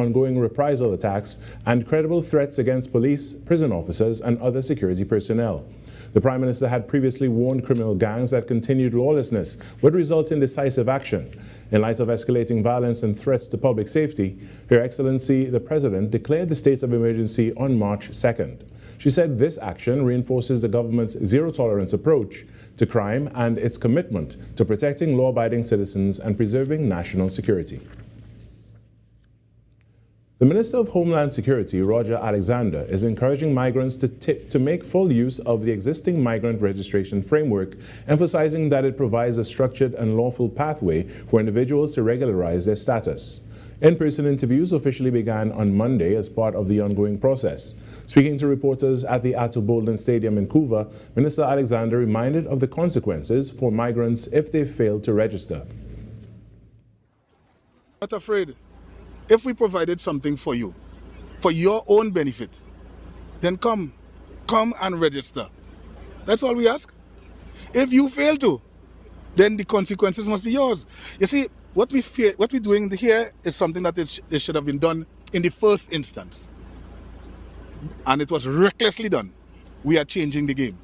ongoing reprisal attacks and credible threats against police, prison officers, and other security personnel. The Prime Minister had previously warned criminal gangs that continued lawlessness would result in decisive action. In light of escalating violence and threats to public safety, Her Excellency the President declared the state of emergency on March 2nd. She said this action reinforces the government's zero-tolerance approach to crime and its commitment to protecting law-abiding citizens and preserving national security. The Minister of Homeland Security, Roger Alexander, is encouraging migrants to make full use of the existing migrant registration framework, emphasizing that it provides a structured and lawful pathway for individuals to regularize their status. In-person interviews officially began on Monday as part of the ongoing process. Speaking to reporters at the Atto Bolden Stadium in Couva, Minister Alexander reminded of the consequences for migrants if they fail to register. Not afraid. If we provided something for you, for your own benefit, then come and register. That's all we ask. If you fail to, then the consequences must be yours. You see, what we're doing here is something that it should have been done in the first instance. And it was recklessly done. We are changing the game.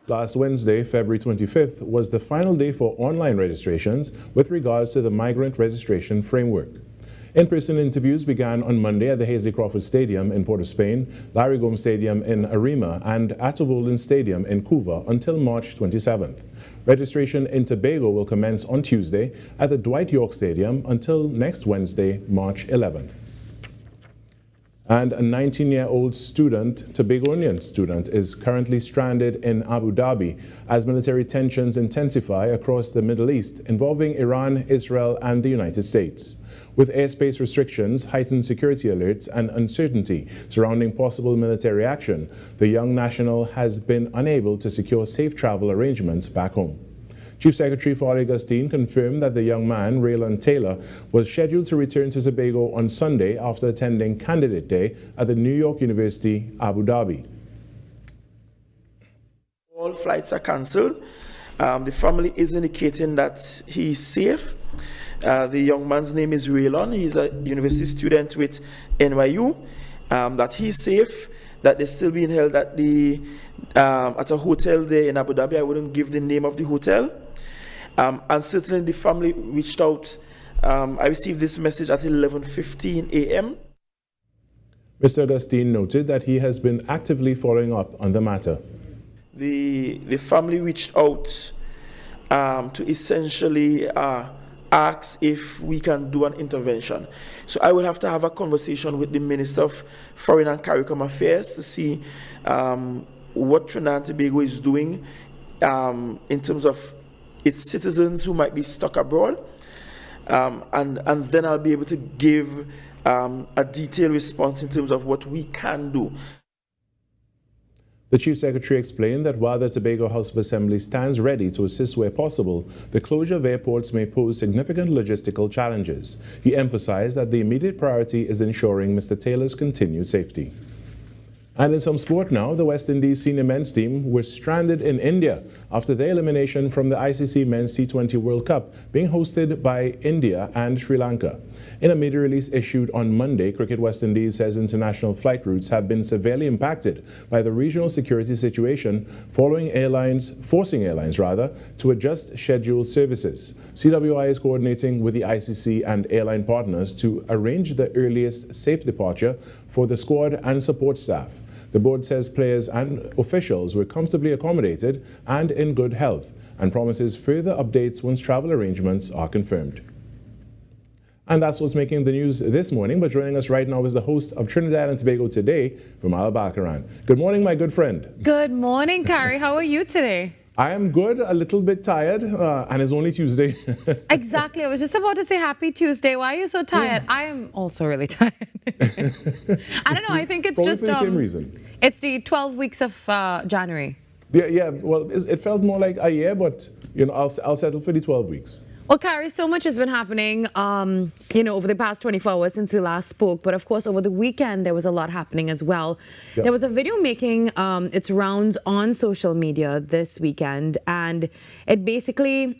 Last Wednesday, February 25th, was the final day for online registrations with regards to the migrant registration framework. In-person interviews began on Monday at the Hazley Crawford Stadium in Port of Spain, Larry Gomes Stadium in Arima, and Atto Bolden Stadium in Couva until March 27th. Registration in Tobago will commence on Tuesday at the Dwight York Stadium until next Wednesday, March 11th. And a 19-year-old student, Tobagonian student, is currently stranded in Abu Dhabi as military tensions intensify across the Middle East, involving Iran, Israel, and the United States. With airspace restrictions, heightened security alerts, and uncertainty surrounding possible military action, the young national has been unable to secure safe travel arrangements back home. Chief Secretary Fawley Augustine confirmed that the young man, Raylan Taylor, was scheduled to return to Tobago on Sunday after attending Candidate Day at the New York University, Abu Dhabi. All flights are cancelled. The family is indicating that he's safe. The young man's name is Raylan. He's a university student with NYU. That he's safe, that they're still being held at a hotel there in Abu Dhabi. I wouldn't give the name of the hotel. And certainly the family reached out. I received this message at 11:15 a.m. Mr. Augustine noted that he has been actively following up on the matter. The family reached out to essentially ask if we can do an intervention. So I will have to have a conversation with the Minister of Foreign and CARICOM Affairs to see what Trinidad and Tobago is doing in terms of its citizens who might be stuck abroad. And then I'll be able to give a detailed response in terms of what we can do. The Chief Secretary explained that while the Tobago House of Assembly stands ready to assist where possible, the closure of airports may pose significant logistical challenges. He emphasized that the immediate priority is ensuring Mr. Taylor's continued safety. And in some sport now, the West Indies senior men's team were stranded in India after their elimination from the ICC Men's T20 World Cup, being hosted by India and Sri Lanka. In a media release issued on Monday, Cricket West Indies says international flight routes have been severely impacted by the regional security situation, forcing airlines to adjust scheduled services. CWI is coordinating with the ICC and airline partners to arrange the earliest safe departure for the squad and support staff. The board says players and officials were comfortably accommodated and in good health, and promises further updates once travel arrangements are confirmed. And that's what's making the news this morning. But joining us right now is the host of Trinidad and Tobago Today, Virmala Balkaran. Good morning, my good friend. Good morning, Kari. How are you today? I am good, a little bit tired, and it's only Tuesday. Exactly. I was just about to say happy Tuesday. Why are you so tired? I am also really tired. I don't know. I think it's probably just for the same reason. It's the 12 weeks of January. Yeah. Well, it felt more like a year, but you know, I'll settle for the 12 weeks. Well, Kari, so much has been happening, over the past 24 hours since we last spoke. But of course, over the weekend, there was a lot happening as well. Yep. There was a video making its rounds on social media this weekend, and it basically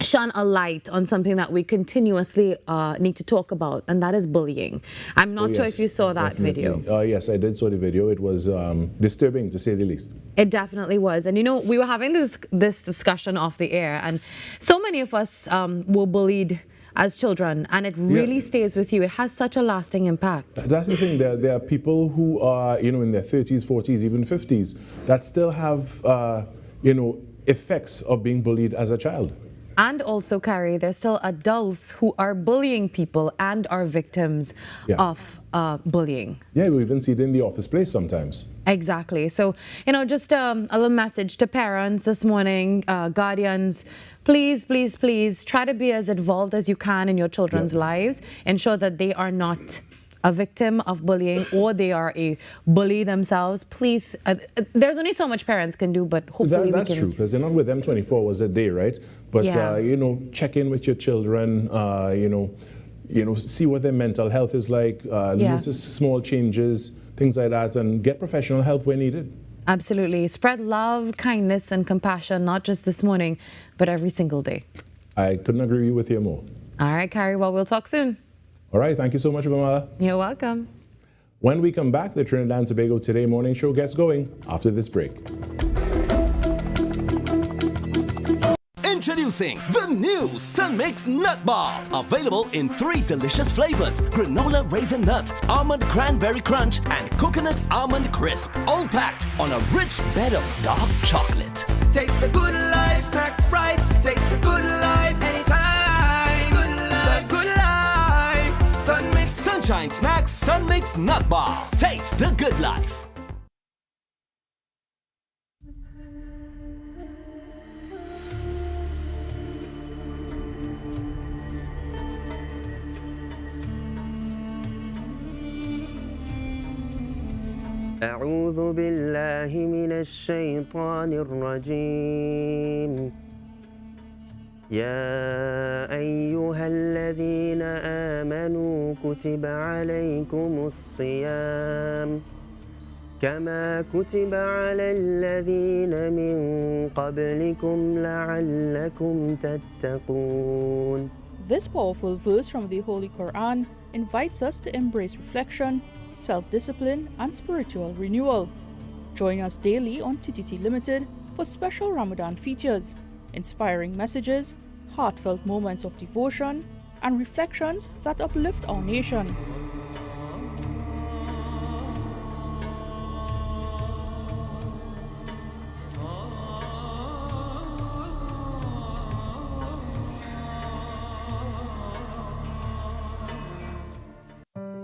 shone a light on something that we continuously need to talk about, and that is bullying. I'm not sure if you saw that video. Yes, I did saw the video. It was disturbing, to say the least. It definitely was. And you know, we were having this discussion off the air, and so many of us were bullied as children, and it really stays with you. It has such a lasting impact. That's the thing. There are people who are, you know, in their 30s, 40s, even 50s, that still have, you know, effects of being bullied as a child. And also, Carrie, there's still adults who are bullying people and are victims of bullying. Yeah, we even see it in the office place sometimes. Exactly. So, you know, just a little message to parents this morning, guardians, please, please, please try to be as involved as you can in your children's lives. Ensure that they are not a victim of bullying or they are a bully themselves. Please, there's only so much parents can do, but hopefully that's true, because they're not with them 24 hours a day, right? But you know, check in with your children. You know, see what their mental health is like. Notice small changes, things like that, and get professional help where needed. Absolutely. Spread love, kindness, and compassion, not just this morning, but every single day. I couldn't agree with you more. All right, Carrie. Well, we'll talk soon. All right. Thank you so much, Virmala. You're welcome. When we come back, the Trinidad and Tobago Today morning show gets going after this break. Introducing the new Sun Mix Nut Bar. Available in 3 delicious flavors: granola raisin nut, almond cranberry crunch, and coconut almond crisp. All packed on a rich bed of dark chocolate. Taste the good life, snack right. Taste the good life anytime. Good life, good life. Sun Mix. Sunshine Snacks Sun Mix Nut Bar. Taste the good life. أعوذ بالله من الشيطان الرجيم يا أيها الذين آمنوا كتب عليكم الصيام كما كتب على الذين من قبلكم لعلكم تتقون. This powerful verse from the Holy Quran invites us to embrace reflection, self-discipline, and spiritual renewal. Join us daily on TTT Limited for special Ramadan features, inspiring messages, heartfelt moments of devotion, and reflections that uplift our nation.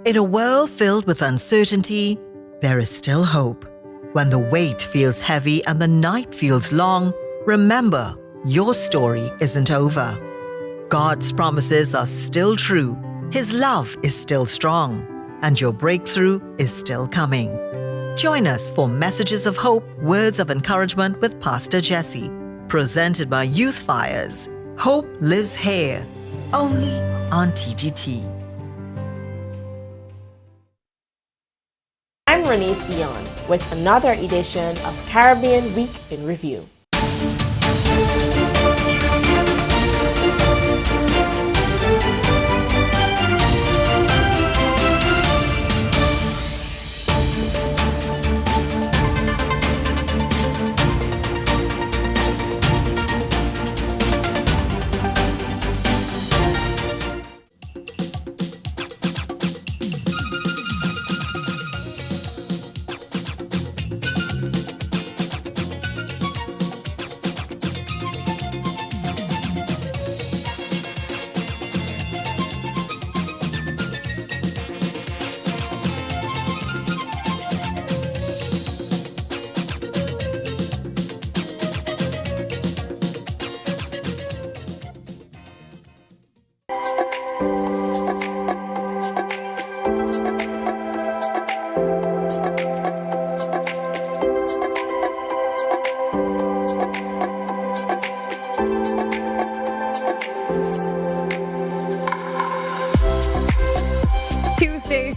In a world filled with uncertainty, there is still hope. When the weight feels heavy and the night feels long, remember, your story isn't over. God's promises are still true, His love is still strong, and your breakthrough is still coming. Join us for Messages of Hope, Words of Encouragement with Pastor Jesse, presented by Youth Fires. Hope lives here, only on TTT. I'm Renee Sion with another edition of Caribbean Week in Review.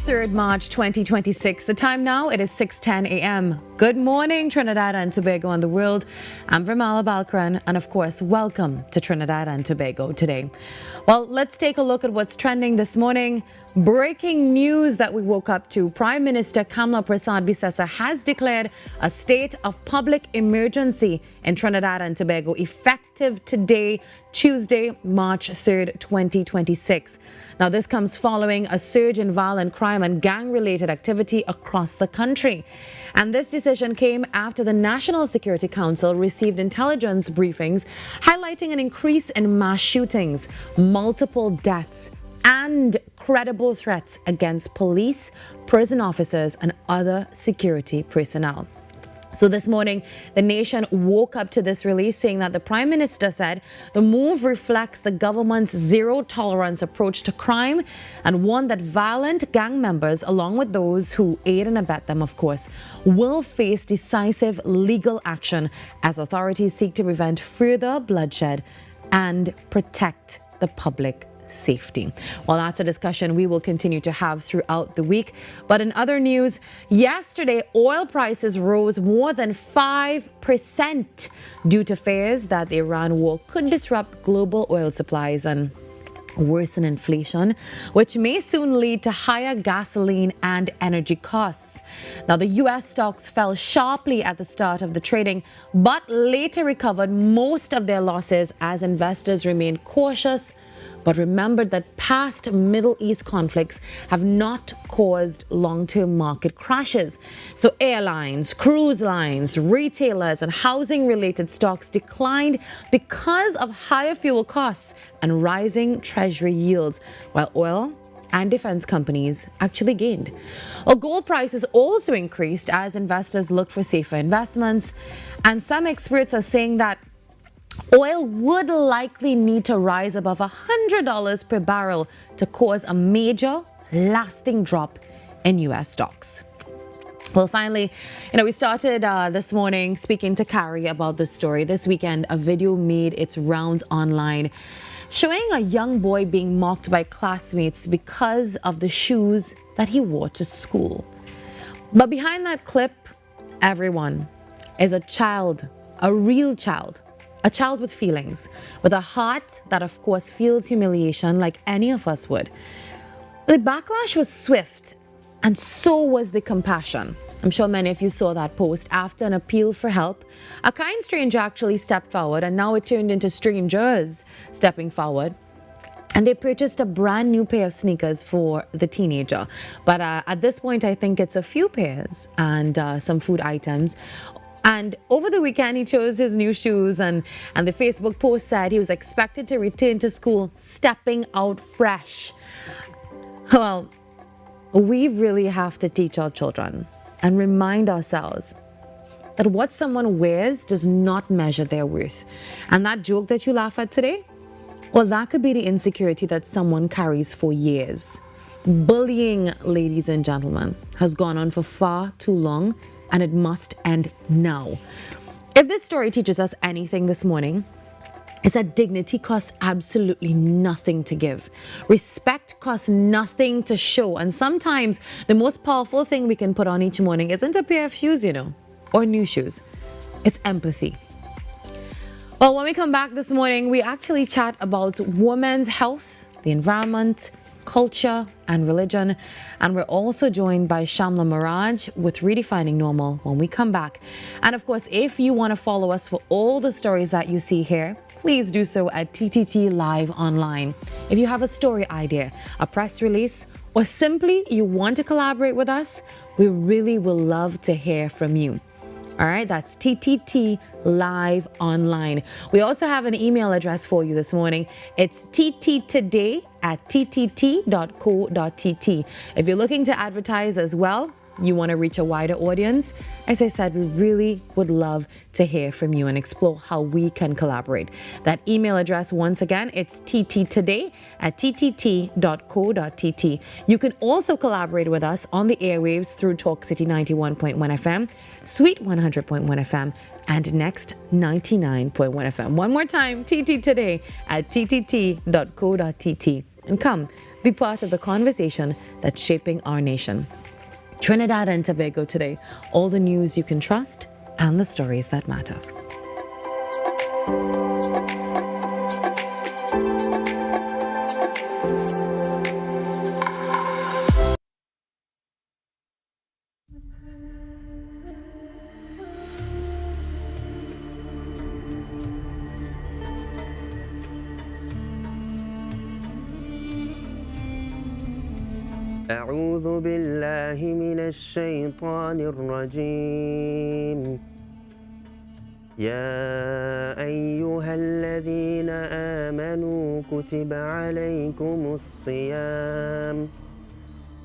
3rd, March 2026. The time now, it is 6:10 a.m. Good morning, Trinidad and Tobago and the world. I'm Virmala Balkaran, and of course, welcome to Trinidad and Tobago Today. Well, let's take a look at what's trending this morning. Breaking news that we woke up to. Prime Minister Kamla Prasad-Bisesa has declared a state of public emergency in Trinidad and Tobago effective today, Tuesday, March 3rd, 2026. Now, this comes following a surge in violent crime and gang-related activity across the country. And this decision came after the National Security Council received intelligence briefings highlighting an increase in mass shootings, multiple deaths, and credible threats against police, prison officers, and other security personnel. So this morning, the nation woke up to this release saying that the Prime Minister said the move reflects the government's zero-tolerance approach to crime and warned that violent gang members, along with those who aid and abet them, of course, will face decisive legal action as authorities seek to prevent further bloodshed and protect the public safety. Well, that's a discussion we will continue to have throughout the week. But in other news, yesterday oil prices rose more than 5% due to fears that the Iran war could disrupt global oil supplies and worsen inflation, which may soon lead to higher gasoline and energy costs. Now, the U.S. stocks fell sharply at the start of the trading, but later recovered most of their losses as investors remained cautious, but remembered that past Middle East conflicts have not caused long-term market crashes. So airlines, cruise lines, retailers, and housing-related stocks declined because of higher fuel costs and rising treasury yields, while oil and defense companies actually gained. Well, gold prices also increased as investors looked for safer investments, and some experts are saying that oil would likely need to rise above $100 per barrel to cause a major, lasting drop in U.S. stocks. Well, finally, we started this morning speaking to Carrie about this story. This weekend, a video made its rounds online showing a young boy being mocked by classmates because of the shoes that he wore to school. But behind that clip, everyone is a child, a real child. A child with feelings, with a heart that of course feels humiliation like any of us would. The backlash was swift, and so was the compassion. I'm sure many of you saw that post. After an appeal for help, a kind stranger actually stepped forward, and now it turned into strangers stepping forward. And they purchased a brand new pair of sneakers for the teenager. But at this point, I think it's a few pairs and some food items. And over the weekend, he chose his new shoes, and the Facebook post said he was expected to return to school stepping out fresh. Well, we really have to teach our children and remind ourselves that what someone wears does not measure their worth. And that joke that you laugh at today, well, that could be the insecurity that someone carries for years. Bullying, ladies and gentlemen, has gone on for far too long, and it must end now. If this story teaches us anything this morning, it's that dignity costs absolutely nothing to give. Respect costs nothing to show. And sometimes the most powerful thing we can put on each morning isn't a pair of shoes, or new shoes. It's empathy. Well, when we come back this morning, we actually chat about women's health, the environment, culture, and religion. And we're also joined by Shamla Miraj with Redefining Normal when we come back. And of course, if you want to follow us for all the stories that you see here, please do so at TTT Live Online. If you have a story idea, a press release, or simply you want to collaborate with us, we really will love to hear from you. All right, that's TTT Live Online. We also have an email address for you this morning. It's tttoday@ttt.co.tt. If you're looking to advertise as well, you want to reach a wider audience, as I said, we really would love to hear from you and explore how we can collaborate. That email address, once again, it's tttoday@ttt.co.tt. You can also collaborate with us on the airwaves through Talk City 91.1 FM, Sweet 100.1 FM, and Next 99.1 FM. One more time, tttoday@ttt.co.tt. And come, Be part of the conversation that's shaping our nation. Trinidad and Tobago Today, all the news you can trust and the stories that matter. أعوذ بالله من الشيطان الرجيم يا أيها الذين آمنوا كتب عليكم الصيام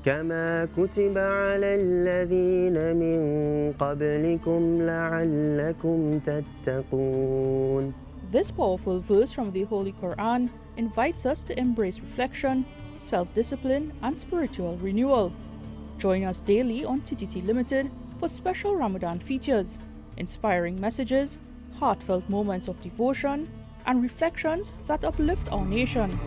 كما كتب على الذين من قبلكم لعلكم تتقون. This powerful verse from the Holy Quran invites us to embrace reflection, self-discipline, and spiritual renewal. Join us daily on TTT Limited for special Ramadan features, inspiring messages, heartfelt moments of devotion, and reflections that uplift our nation.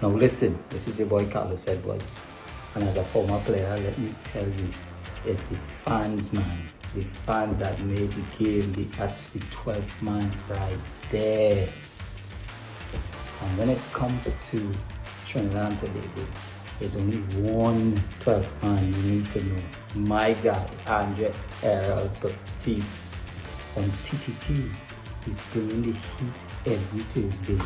Now listen, this is your boy Carlos Edwards, and as a former player, let me tell you, it's the fans, man. The fans that made the game, that's the 12th man right there. And when it comes to Trinidad and Tobago, there's only one 12th man you need to know. My guy, Andre Errol Baptiste on TTT is bringing the heat every Tuesday.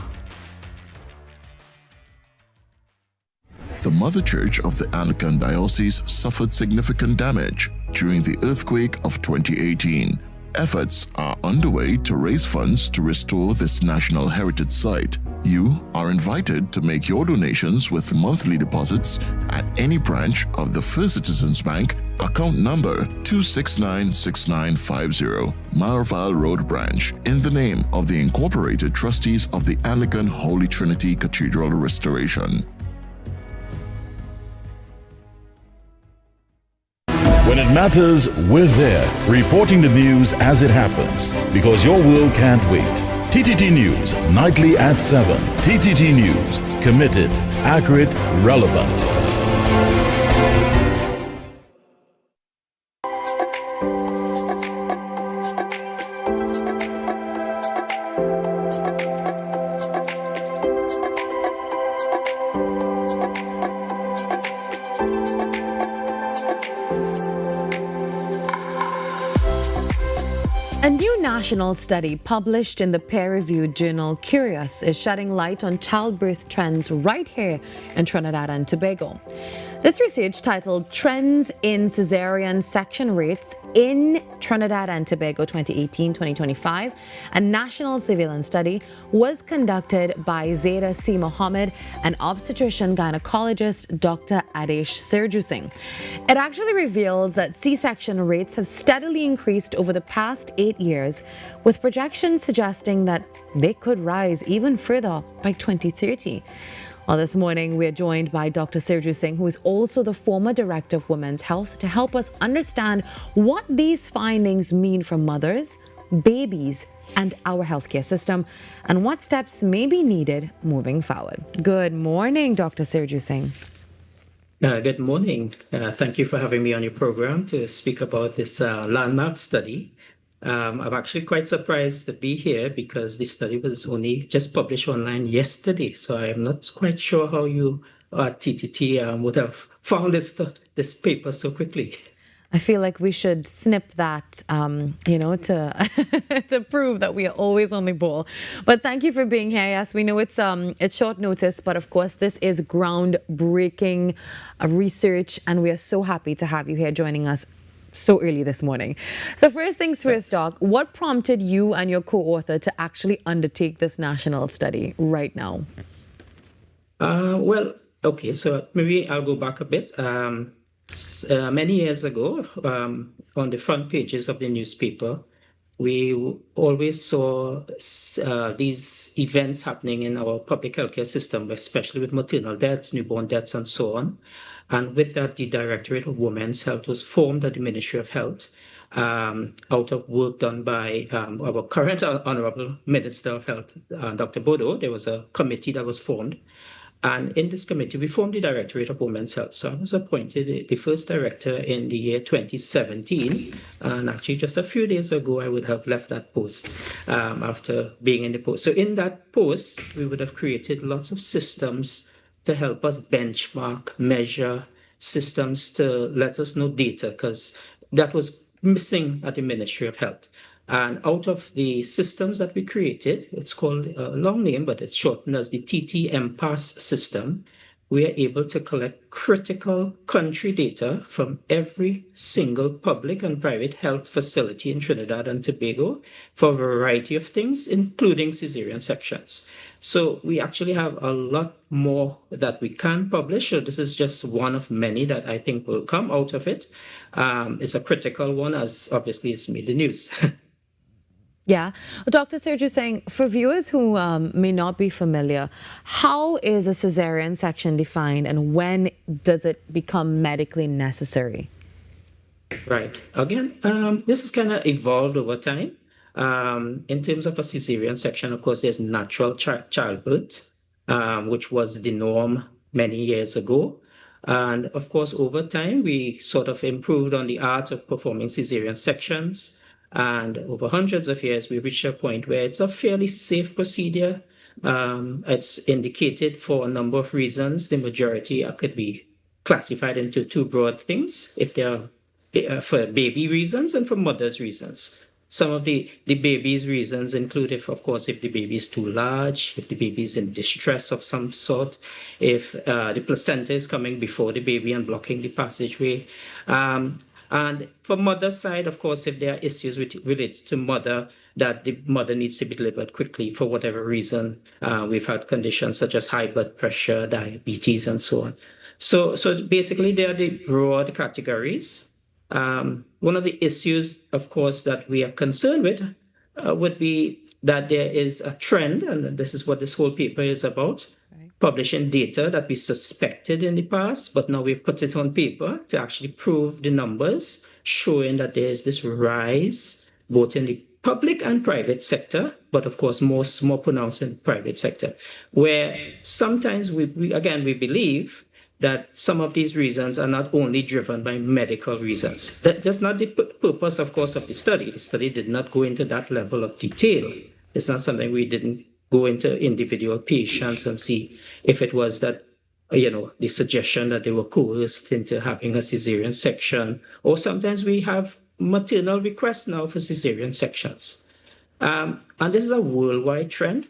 The Mother Church of the Anglican Diocese suffered significant damage during the earthquake of 2018. Efforts are underway to raise funds to restore this national heritage site. You are invited to make your donations with monthly deposits at any branch of the First Citizens Bank, account number 2696950, Marval Road Branch, in the name of the Incorporated Trustees of the Anglican Holy Trinity Cathedral Restoration. When it matters, we're there, reporting the news as it happens, because your world can't wait. TTT News, nightly at 7. TTT News, committed, accurate, relevant. A new national study published in the peer-reviewed journal Curious is shedding light on childbirth trends right here in Trinidad and Tobago. This research, titled Trends in Caesarean Section Rates in Trinidad and Tobago 2018-2025, a national surveillance study, was conducted by Zeta C. Mohammed and obstetrician gynecologist Dr. Adesh Serju Singh. It actually reveals that C-section rates have steadily increased over the past 8 years, with projections suggesting that they could rise even further by 2030. Well, this morning we are joined by Dr. Serju Singh, who is also the former Director of Women's Health, to help us understand what these findings mean for mothers, babies, and our healthcare system, and what steps may be needed moving forward. Good morning, Dr. Serju Singh. Good morning. Thank you for having me on your program to speak about this landmark study. I'm actually quite surprised to be here because the study was only just published online yesterday. So I'm not quite sure how you at TTT would have found this paper so quickly. I feel like we should snip that, to to prove that we are always on the ball. But thank you for being here. Yes, we know it's short notice, but of course this is groundbreaking research, and we are so happy to have you here joining us so early this morning. So first things first, Doc, what prompted you and your co-author to actually undertake this national study right now? Well, okay, so maybe I'll go back a bit. Many years ago, on the front pages of the newspaper, we always saw these events happening in our public healthcare system, especially with maternal deaths, newborn deaths, and so on. And with that, the Directorate of Women's Health was formed at the Ministry of Health out of work done by our current Honorable Minister of Health, Dr. Bodo. There was a committee that was formed. And in this committee, we formed the Directorate of Women's Health. So I was appointed the first director in the year 2017. And actually, just a few days ago, I would have left that post after being in the post. So in that post, we would have created lots of systems to help us benchmark, measure, systems to let us know data, because that was missing at the Ministry of Health. And out of the systems that we created, it's called a long name, but it's shortened as the TT-MPAS system. We are able to collect critical country data from every single public and private health facility in Trinidad and Tobago for a variety of things, including cesarean sections. So we actually have a lot more that we can publish. So this is just one of many that I think will come out of it. It's a critical one, as obviously it's made the news. Yeah. Dr. Sergio saying, for viewers who may not be familiar, how is a cesarean section defined and when does it become medically necessary? Right. Again, this has kind of evolved over time. In terms of a cesarean section, of course, there's natural childbirth, which was the norm many years ago. And of course, over time, we sort of improved on the art of performing cesarean sections. And over hundreds of years, we reached a point where it's a fairly safe procedure. It's indicated for a number of reasons. The majority could be classified into two broad things, if they are for baby reasons and for mother's reasons. Some of the baby's reasons include, if the baby is too large, if the baby is in distress of some sort, if the placenta is coming before the baby and blocking the passageway. And for mother's side, of course, if there are issues related to mother, that the mother needs to be delivered quickly for whatever reason. We've had conditions such as high blood pressure, diabetes, and so on. So basically, they are the broad categories. One of the issues, of course, that we are concerned with would be that there is a trend, and this is what this whole paper is about, publishing data that we suspected in the past, but now we've put it on paper to actually prove the numbers, showing that there's this rise both in the public and private sector, but of course more pronounced in the private sector, where sometimes we believe that some of these reasons are not only driven by medical reasons. That's not the purpose, of course, of the study. The study did not go into that level of detail. It's not something we didn't go into individual patients and see if it was that, the suggestion that they were coerced into having a cesarean section, or sometimes we have maternal requests now for cesarean sections. And this is a worldwide trend.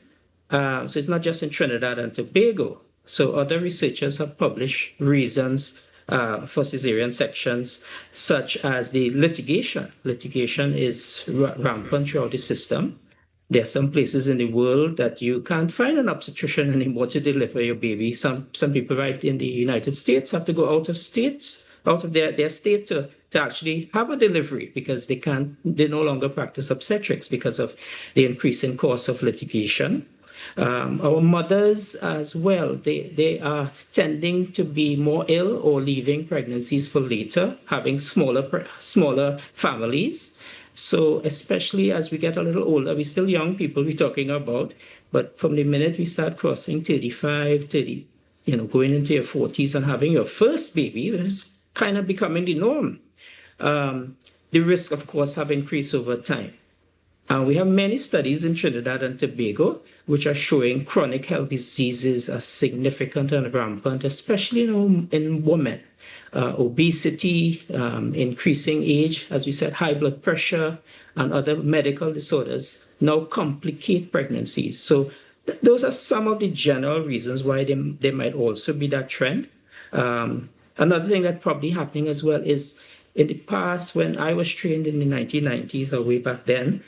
So it's not just in Trinidad and Tobago. So other researchers have published reasons for cesarean sections, such as the litigation. Litigation is rampant throughout the system. There are some places in the world that you can't find an obstetrician anymore to deliver your baby. Some people right in the United States have to go out of their state to actually have a delivery because they no longer practice obstetrics because of the increasing cost of litigation. Our mothers as well, they are tending to be more ill or leaving pregnancies for later, having smaller families. So especially as we get a little older, we're still young people we're talking about, but from the minute we start crossing 35, going into your 40s and having your first baby, it's kind of becoming the norm. The risks, of course, have increased over time. We have many studies in Trinidad and Tobago which are showing chronic health diseases are significant and rampant, especially in women. obesity, increasing age, as we said, high blood pressure, and other medical disorders now complicate pregnancies. So those are some of the general reasons why there might also be that trend. Another thing that's probably happening as well is in the past, when I was trained in the 1990s or way back then,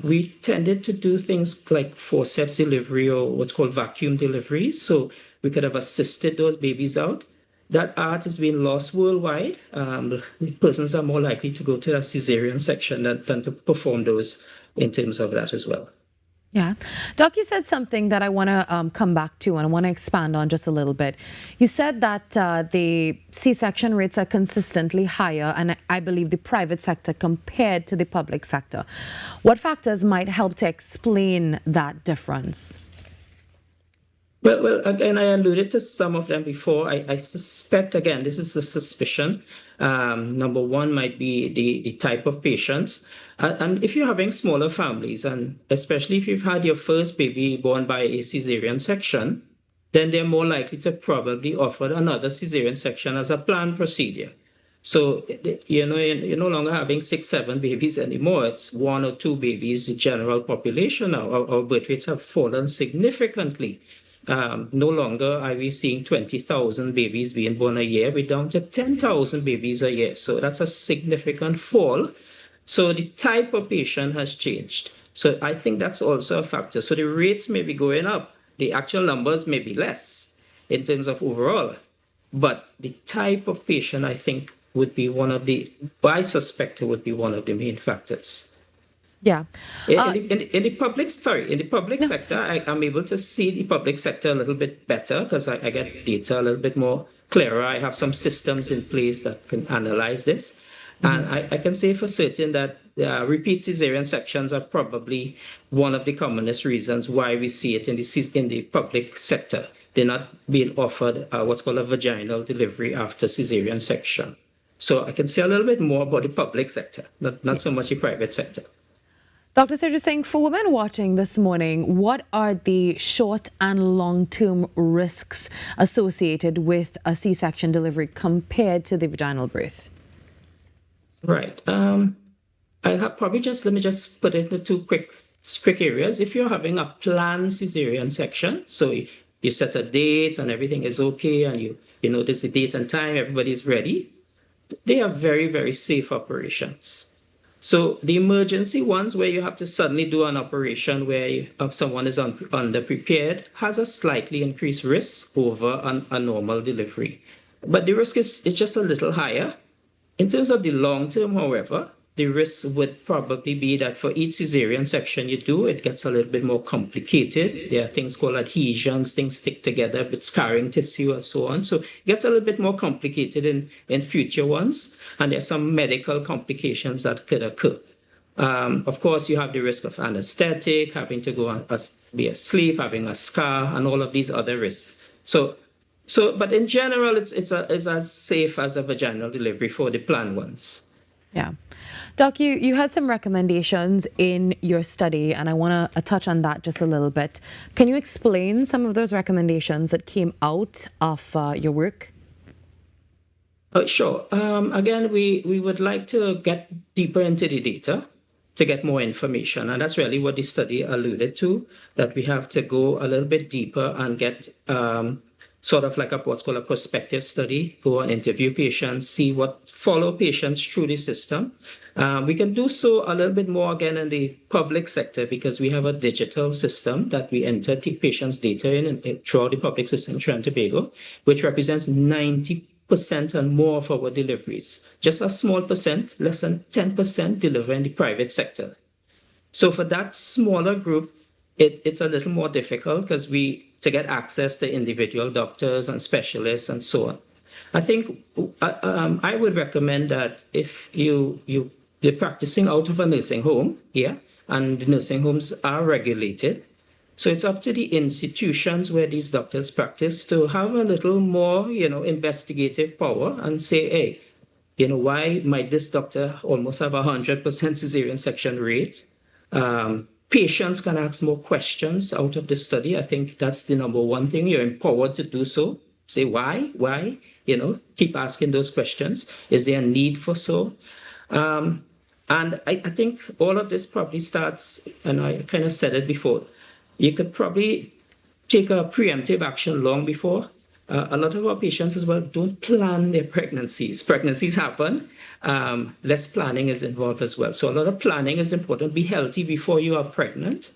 we tended to do things like forceps delivery or what's called vacuum delivery. So we could have assisted those babies out. That art is being lost worldwide. Persons are more likely to go to a cesarean section than to perform those in terms of that as well. Yeah. Doc, you said something that I want to come back to and I want to expand on just a little bit. You said that the C-section rates are consistently higher, and I believe the private sector compared to the public sector. What factors might help to explain that difference? Well, again, I alluded to some of them before. I suspect, again, this is a suspicion. Number one might be the type of patients. And if you're having smaller families, and especially if you've had your first baby born by a cesarean section, then they're more likely to probably offer another cesarean section as a planned procedure. So, you're no longer having 6, 7 babies anymore. It's 1 or 2 babies, the general population now. Our birth rates have fallen significantly. No longer are we seeing 20,000 babies being born a year. We're down to 10,000 babies a year. So that's a significant fall. So the type of patient has changed. So I think that's also a factor. So the rates may be going up. The actual numbers may be less in terms of overall. But the type of patient, I think, would be one of the, I suspect it would be one of the main factors. Yeah. In the public sector, I'm able to see the public sector a little bit better because I get data a little bit more clearer. I have some systems in place that can analyze this. And I can say for certain that repeat cesarean sections are probably one of the commonest reasons why we see it in the public sector. They're not being offered what's called a vaginal delivery after cesarean section. So I can say a little bit more about the public sector, not so much the private sector. Dr. Sergio Singh, for women watching this morning, what are the short and long-term risks associated with a C-section delivery compared to the vaginal birth? Right. Let me just put it into two quick areas. If you're having a planned cesarean section, so you set a date and everything is okay, and you notice the date and time, everybody's ready, they are very, very safe operations. So the emergency ones where you have to suddenly do an operation where someone is underprepared has a slightly increased risk over a normal delivery. But the risk is just a little higher. In terms of the long term, however, the risk would probably be that for each cesarean section you do, it gets a little bit more complicated. There are things called adhesions, things stick together with scarring tissue and so on. So it gets a little bit more complicated in future ones. And there's some medical complications that could occur. Of course, you have the risk of anesthetic, having to go be asleep, having a scar, and all of these other risks. But in general, it's as safe as a vaginal delivery for the planned ones. Yeah. Doc, you had some recommendations in your study, and I want to touch on that just a little bit. Can you explain some of those recommendations that came out of your work? Sure. Again, we would like to get deeper into the data to get more information. And that's really what the study alluded to, that we have to go a little bit deeper and get sort of like what's called a prospective study, go and interview patients, follow patients through the system. We can do so a little bit more again in the public sector because we have a digital system that we enter patients' data in throughout the public system, Trinidad and Tobago, which represents 90% and more of our deliveries. Just a small percent, less than 10% deliver in the private sector. So for that smaller group, it's a little more difficult because to get access to individual doctors and specialists and so on. I think I would recommend that if you're practicing out of a nursing home, and the nursing homes are regulated, so it's up to the institutions where these doctors practice to have a little more, investigative power and say, hey, why might this doctor almost have 100% cesarean section rate? Patients can ask more questions out of the study. I think that's the number one thing. You're empowered to do so. Say why, keep asking those questions. Is there a need for so? And I think all of this probably starts, and I kind of said it before, you could probably take a preemptive action long before. A lot of our patients as well don't plan their pregnancies. Pregnancies happen. Less planning is involved as well. So a lot of planning is important. Be healthy before you are pregnant.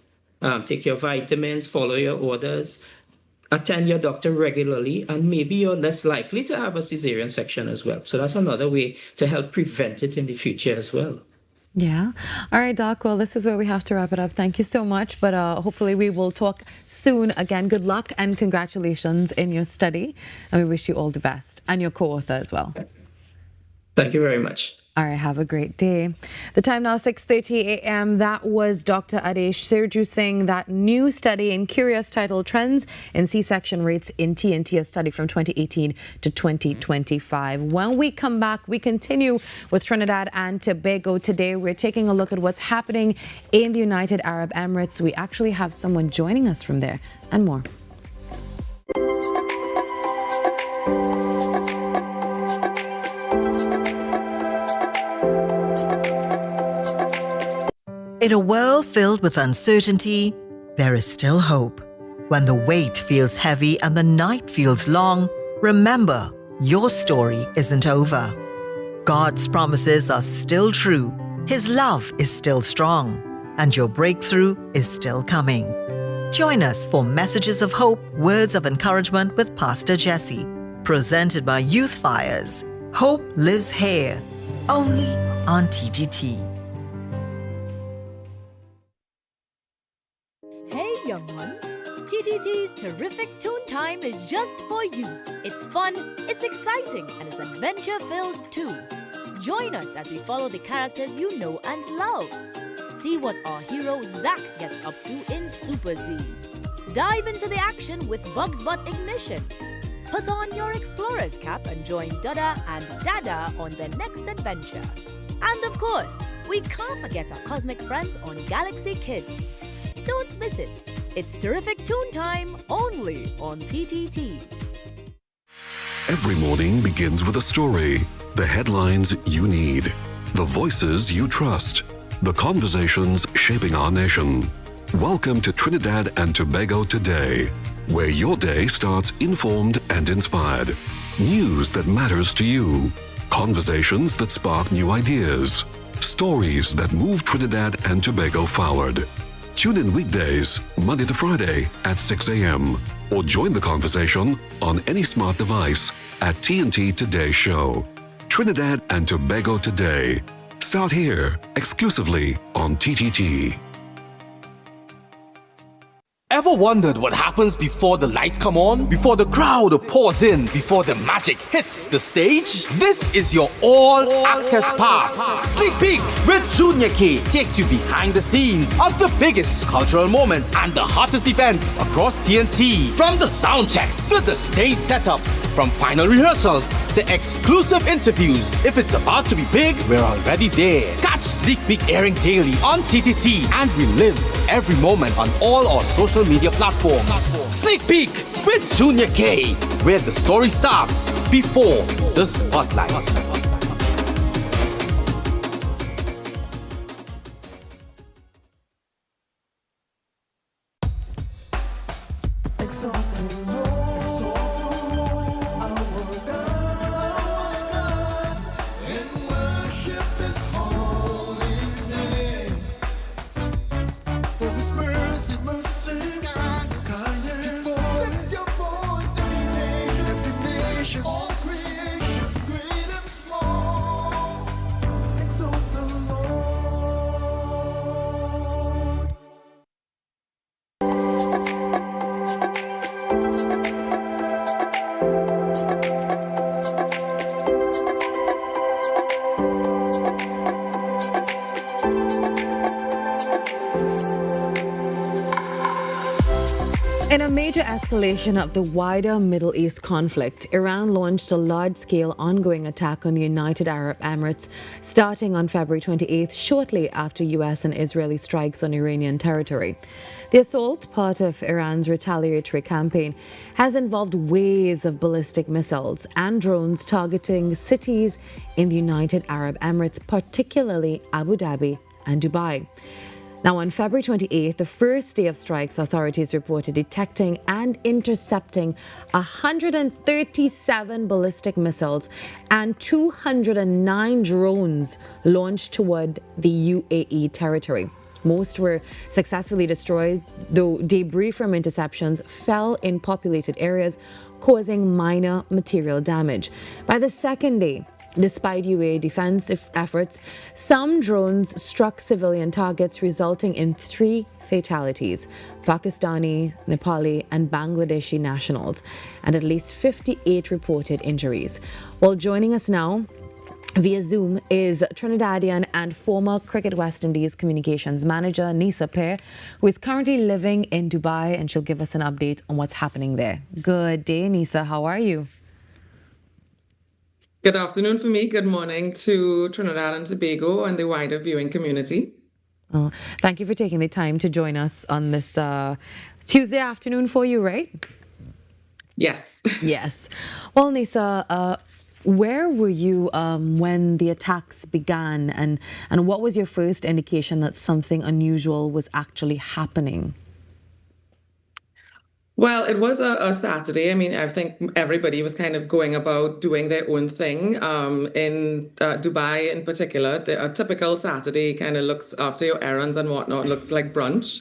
Take your vitamins, follow your orders, attend your doctor regularly, and maybe you're less likely to have a cesarean section as well. So that's another way to help prevent it in the future as well. Yeah. All right, Doc. Well, this is where we have to wrap it up. Thank you so much. But hopefully we will talk soon again. Good luck and congratulations in your study. And we wish you all the best, and your co-author as well. Thank you very much. All right, have a great day. The time now, 6:30 a.m. That was Dr. Adesh introducing that new study in curious title, Trends in C-Section Rates in TNT, a study from 2018 to 2025. When we come back, we continue with Trinidad and Tobago today. We're taking a look at what's happening in the United Arab Emirates. We actually have someone joining us from there and more. In a world filled with uncertainty, there is still hope. When the weight feels heavy and the night feels long, remember, your story isn't over. God's promises are still true, His love is still strong, and your breakthrough is still coming. Join us for Messages of Hope, Words of Encouragement with Pastor Jesse, presented by Youth Fires. Hope lives here, only on TTT. Hey young ones, TTT's Terrific Toon Time is just for you. It's fun, it's exciting, and it's adventure-filled too. Join us as we follow the characters you know and love. See what our hero Zach gets up to in Super Z. Dive into the action with Bugs Butt Ignition. Put on your explorer's cap and join Dada and Dada on their next adventure. And of course, we can't forget our cosmic friends on Galaxy Kids. Don't miss it. It's Terrific Toon Time only on TTT. Every morning begins with a story. The headlines you need. The voices you trust. The conversations shaping our nation. Welcome to Trinidad and Tobago Today, where your day starts informed and inspired. News that matters to you. Conversations that spark new ideas. Stories that move Trinidad and Tobago forward. Tune in weekdays, Monday to Friday at 6 a.m. or join the conversation on any smart device at TNT Today Show. Trinidad and Tobago Today. Start here, exclusively on TTT. Ever wondered what happens before the lights come on? Before the crowd pours in? Before the magic hits the stage? This is your all-access pass. Sneak Peek with Junior K takes you behind the scenes of the biggest cultural moments and the hottest events across TNT. From the sound checks to the stage setups, from final rehearsals to exclusive interviews. If it's about to be big, we're already there. Catch Sneak Peek airing daily on TTT and relive every moment on all our social media platforms. Sneak Peek with Junior K, where the story starts before the spotlight. In a major Amid escalation of the wider Middle East conflict, Iran launched a large-scale ongoing attack on the United Arab Emirates starting on February 28th, shortly after U.S. and Israeli strikes on Iranian territory. The assault, part of Iran's retaliatory campaign, has involved waves of ballistic missiles and drones targeting cities in the United Arab Emirates, particularly Abu Dhabi and Dubai. Now, on February 28th, the first day of strikes, authorities reported detecting and intercepting 137 ballistic missiles and 209 drones launched toward the UAE territory. Most were successfully destroyed, though debris from interceptions fell in populated areas, causing minor material damage. By the second day, despite UAE defense efforts, some drones struck civilian targets, resulting in 3 fatalities: Pakistani, Nepali, and Bangladeshi nationals, and at least 58 reported injuries. Well, joining us now via Zoom is Trinidadian and former Cricket West Indies communications manager Nisa Pear, who is currently living in Dubai, and she'll give us an update on what's happening there. Good day, Nisa. How are you? Good afternoon for me. Good morning to Trinidad and Tobago and the wider viewing community. Oh, thank you for taking the time to join us on this Tuesday afternoon for you, right? Yes. Yes. Well, Nisa, where were you when the attacks began, and what was your first indication that something unusual was actually happening? Well, it was a Saturday. I mean, I think everybody was kind of going about doing their own thing. In Dubai in particular, a typical Saturday kind of looks, after your errands and whatnot, looks like brunch.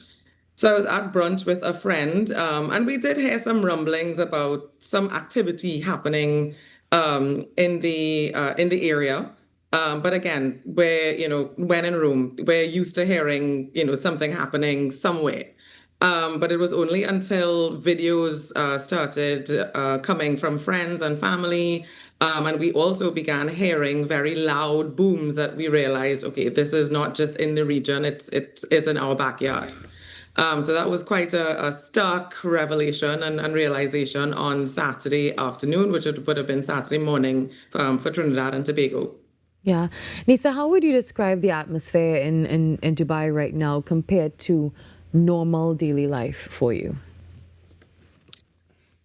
So I was at brunch with a friend, and we did hear some rumblings about some activity happening in the area. But again, when in Rome, we're used to hearing, something happening somewhere. But it was only until videos started coming from friends and family, and we also began hearing very loud booms that we realized, okay, this is not just in the region, it's in our backyard. So that was quite a stark revelation and realization on Saturday afternoon, which would have been Saturday morning for Trinidad and Tobago. Yeah. Nisa, how would you describe the atmosphere in Dubai right now compared to normal daily life for you?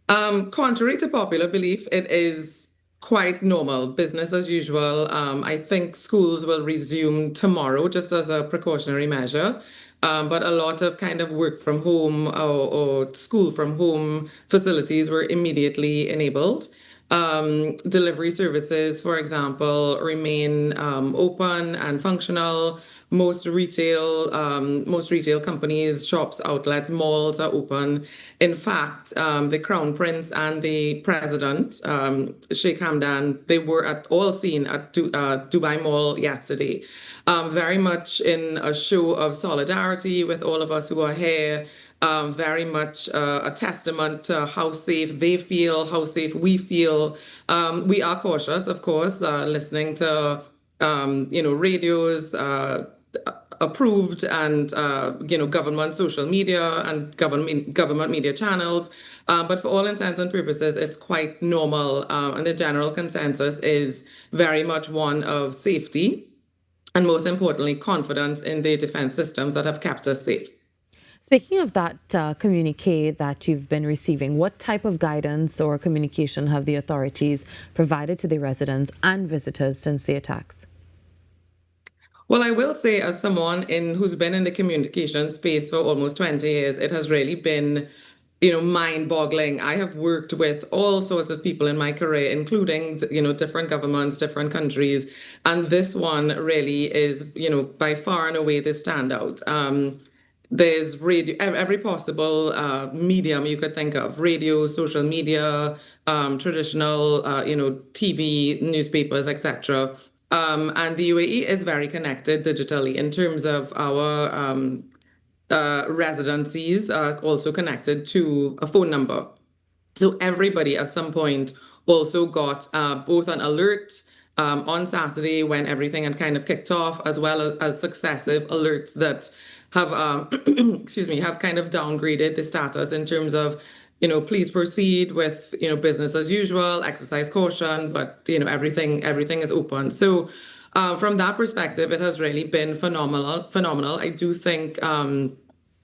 Contrary to popular belief, it is quite normal, business as usual. I think schools will resume tomorrow just as a precautionary measure. But a lot of kind of work from home or school from home facilities were immediately enabled. Delivery services, for example, remain open and functional. Most retail companies, shops, outlets, malls are open. In fact, the Crown Prince and the President, Sheikh Hamdan, they were all seen at Dubai Mall yesterday. Very much in a show of solidarity with all of us who are here. Very much a testament to how safe they feel, how safe we feel. We are cautious, of course, listening to radios approved and government social media and government media channels. But for all intents and purposes, it's quite normal, and the general consensus is very much one of safety and, most importantly, confidence in the defense systems that have kept us safe. Speaking of that communique that you've been receiving, what type of guidance or communication have the authorities provided to the residents and visitors since the attacks? Well, I will say, as someone who's been in the communication space for almost 20 years, it has really been, mind-boggling. I have worked with all sorts of people in my career, including, different governments, different countries, and this one really is, by far and away the standout. There's radio, every possible medium you could think of: radio, social media, traditional, TV, newspapers, etc. And the UAE is very connected digitally in terms of our residencies are also connected to a phone number. So everybody at some point also got both an alert on Saturday when everything had kind of kicked off, as well as successive alerts that have, have kind of downgraded the status in terms of please proceed with, business as usual, exercise caution, but, everything is open. So from that perspective, it has really been phenomenal. I do think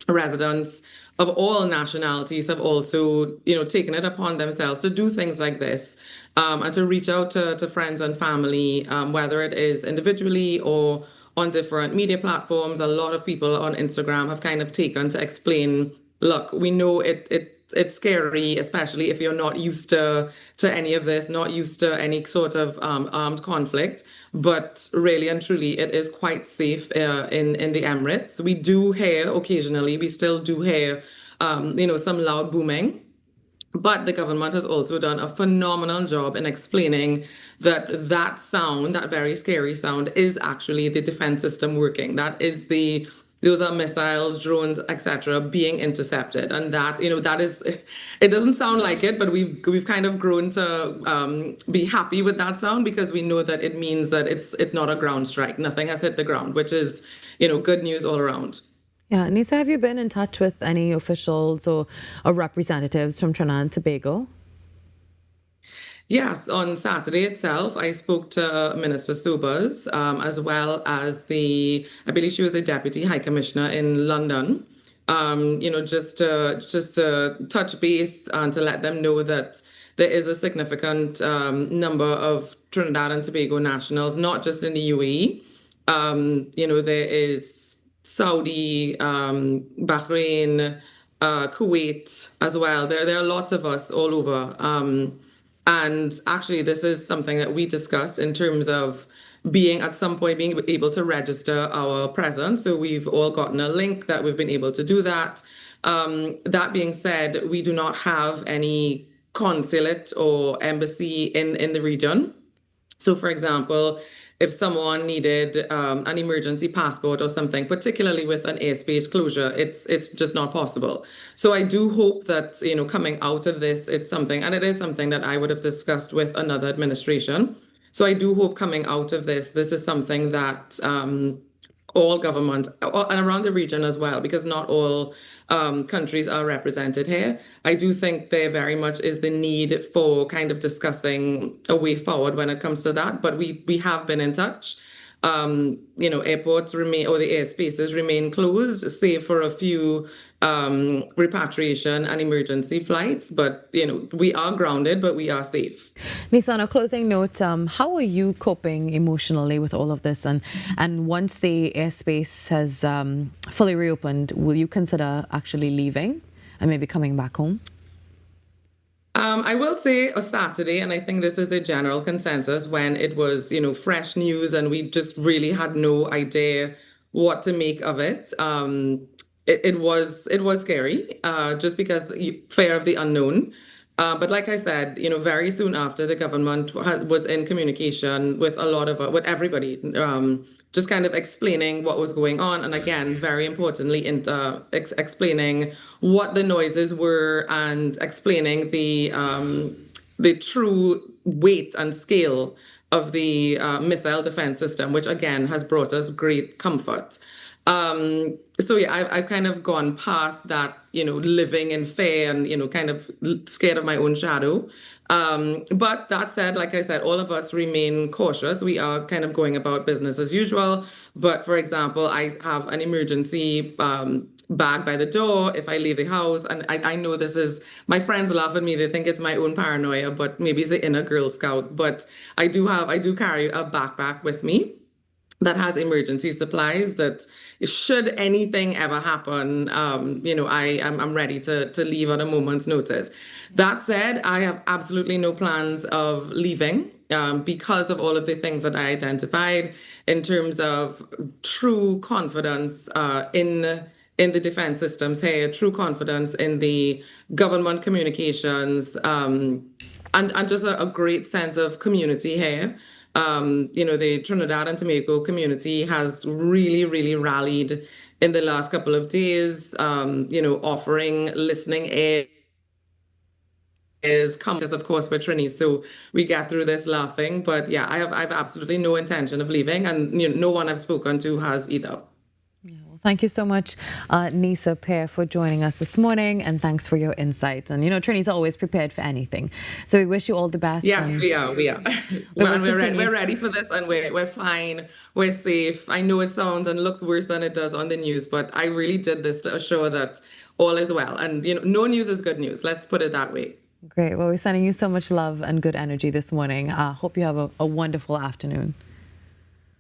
residents of all nationalities have also, taken it upon themselves to do things like this, and to reach out to friends and family, whether it is individually or on different media platforms. A lot of people on Instagram have kind of taken to explain, look, we know it's scary, especially if you're not used to any of this, not used to any sort of armed conflict. But really and truly, it is quite safe in the Emirates. We do hear occasionally, we still do hear, some loud booming. But the government has also done a phenomenal job in explaining that sound, that very scary sound, is actually the defense system working. Those are missiles, drones, etc., being intercepted, and that is. It doesn't sound like it, but we've kind of grown to be happy with that sound, because we know that it means that it's not a ground strike. Nothing has hit the ground, which is, good news all around. Yeah, Nisa, have you been in touch with any officials or representatives from Trinidad and Tobago? Yes, on Saturday itself, I spoke to Minister Sobers, as well as I believe she was the Deputy High Commissioner in London, just to touch base and to let them know that there is a significant number of Trinidad and Tobago nationals, not just in the UAE. There is Saudi, Bahrain, Kuwait as well. There are lots of us all over. And actually, this is something that we discussed in terms of at some point being able to register our presence. So we've all gotten a link that we've been able to do that. That being said, we do not have any consulate or embassy in the region. So, for example, if someone needed an emergency passport or something, particularly with an airspace closure, it's just not possible. So I do hope that, coming out of this, it's something, and it is something that I would have discussed with another administration. So I do hope coming out of this is something that all governments, and around the region as well, because not all countries are represented here. I do think there very much is the need for kind of discussing a way forward when it comes to that. But we have been in touch. Airports remain, or the airspaces remain closed, save for a few repatriation and emergency flights. But, we are grounded, but we are safe. Nisa, on a closing note, how are you coping emotionally with all of this? And once the airspace has fully reopened, will you consider actually leaving and maybe coming back home? I will say a Saturday, and I think this is the general consensus, when it was, fresh news and we just really had no idea what to make of it. It was scary, just because fear of the unknown. But like I said, very soon after, the government was in communication with with everybody, just kind of explaining what was going on. And again, very importantly, explaining what the noises were and explaining the true weight and scale of the missile defense system, which again has brought us great comfort. So yeah, I've kind of gone past that, living in fear and, kind of scared of my own shadow. But that said, like I said, all of us remain cautious. We are kind of going about business as usual. But for example, I have an emergency bag by the door if I leave the house. And I know my friends laugh at me. They think it's my own paranoia, but maybe it's the inner Girl Scout. But I do carry a backpack with me that has emergency supplies, that should anything ever happen, I'm ready to leave at a moment's notice. That said, I have absolutely no plans of leaving because of all of the things that I identified in terms of true confidence in the defense systems here, true confidence in the government communications, and just a great sense of community here. The Trinidad and Tobago community has really, really rallied in the last couple of days, offering listening ears, because of course we're Trinis, so we get through this laughing. But yeah, I have absolutely no intention of leaving, and no one I've spoken to has either. Thank you so much, Nisa Pear, for joining us this morning, and thanks for your insights. And, you know, Trini's always prepared for anything. So we wish you all the best. Yes, we are. We're ready for this, and we're fine. We're safe. I know it sounds and looks worse than it does on the news, but I really did this to assure that all is well. And, you know, no news is good news. Let's put it that way. Great. Well, we're sending you so much love and good energy this morning. Hope you have a wonderful afternoon.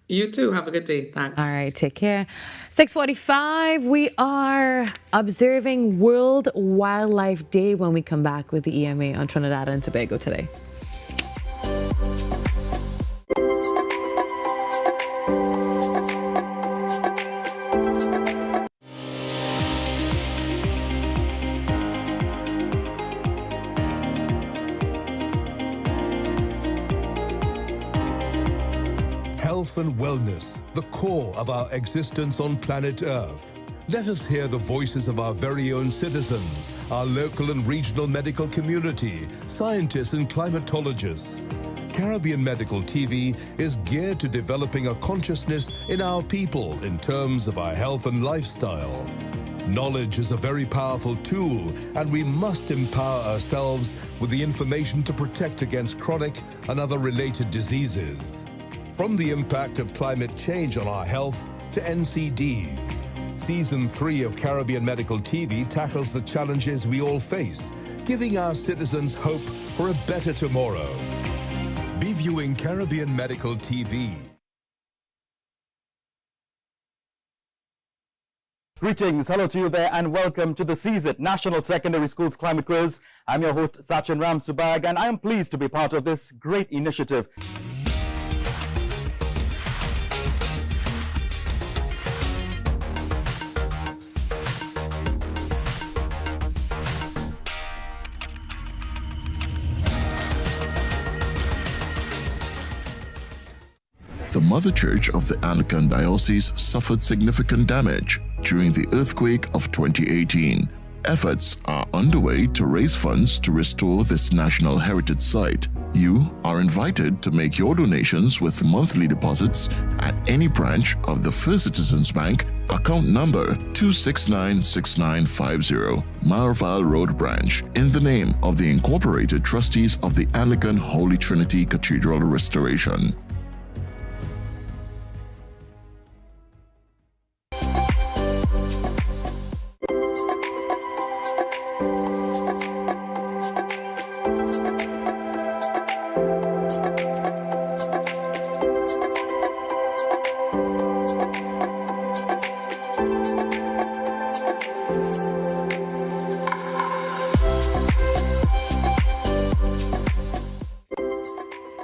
You too. Have a good day. Thanks. All right. Take care. 6:45. We are observing World Wildlife Day when we come back with the EMA on Trinidad and Tobago today. Health and wellness, the core of our existence on planet Earth. Let us hear the voices of our very own citizens, our local and regional medical community, scientists and climatologists. Caribbean Medical TV is geared to developing a consciousness in our people in terms of our health and lifestyle. Knowledge is a very powerful tool, and we must empower ourselves with the information to protect against chronic and other related diseases. From the impact of climate change on our health to NCDs, Season 3 of Caribbean Medical TV tackles the challenges we all face, giving our citizens hope for a better tomorrow. Be viewing Caribbean Medical TV. Greetings, hello to you there, and welcome to the CSIT National Secondary Schools Climate Quiz. I'm your host, Sachin Ramsubag, and I am pleased to be part of this great initiative. The Mother Church of the Anglican Diocese suffered significant damage during the earthquake of 2018. Efforts are underway to raise funds to restore this national heritage site. You are invited to make your donations with monthly deposits at any branch of the First Citizens Bank, account number 2696950, Marval Road Branch, in the name of the Incorporated Trustees of the Anglican Holy Trinity Cathedral Restoration.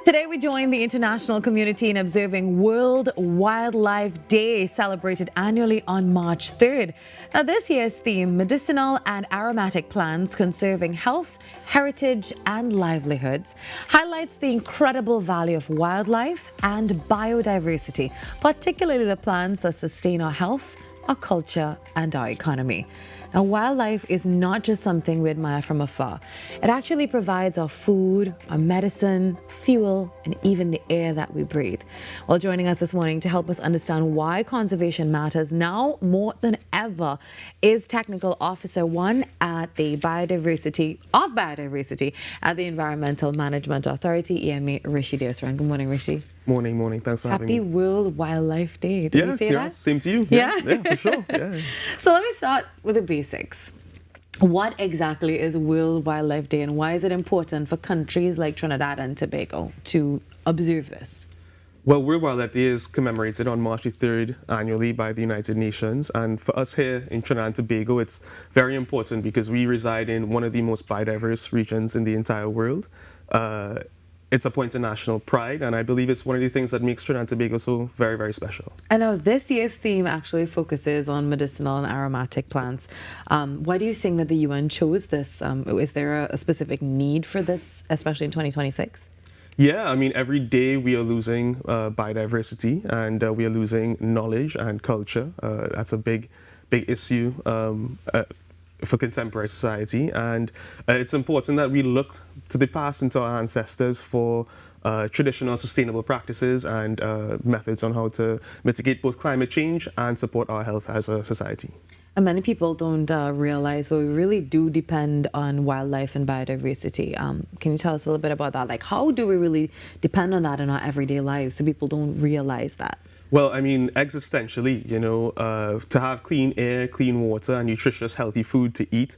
Today we join the international community in observing World Wildlife Day, celebrated annually on March 3rd. Now this year's theme, medicinal and aromatic plants conserving health, heritage and livelihoods, highlights the incredible value of wildlife and biodiversity, particularly the plants that sustain our health, our culture and our economy. Now, wildlife is not just something we admire from afar. It actually provides our food, our medicine, fuel, and even the air that we breathe. Well, joining us this morning to help us understand why conservation matters now more than ever is Technical Officer 1 at the Biodiversity at the Environmental Management Authority, EMA, Rishi Deosran. Good morning, Rishi. Morning. Thanks for having me. Happy World Wildlife Day. Did you say that? Same to you. Yeah, for sure. Yeah. So let me start with the basics. What exactly is World Wildlife Day, and why is it important for countries like Trinidad and Tobago to observe this? Well, World Wildlife Day is commemorated on March 3rd annually by the United Nations. And for us here in Trinidad and Tobago, it's very important because we reside in one of the most biodiverse regions in the entire world. It's a point of national pride, and I believe it's one of the things that makes Trinidad and Tobago so very, very special. I know this year's theme actually focuses on medicinal and aromatic plants. Why do you think that the UN chose this? Is there a specific need for this, especially in 2026? Yeah, I mean, every day we are losing biodiversity, and we are losing knowledge and culture. That's a big issue for contemporary society, and it's important that we look to the past and to our ancestors for traditional sustainable practices and methods on how to mitigate both climate change and support our health as a society. And many people don't realize, but we really do depend on wildlife and biodiversity. Can you tell us a little bit about that? Like, how do we really depend on that in our everyday lives so people don't realize that? Well, I mean, existentially, you know, to have clean air, clean water, and nutritious, healthy food to eat,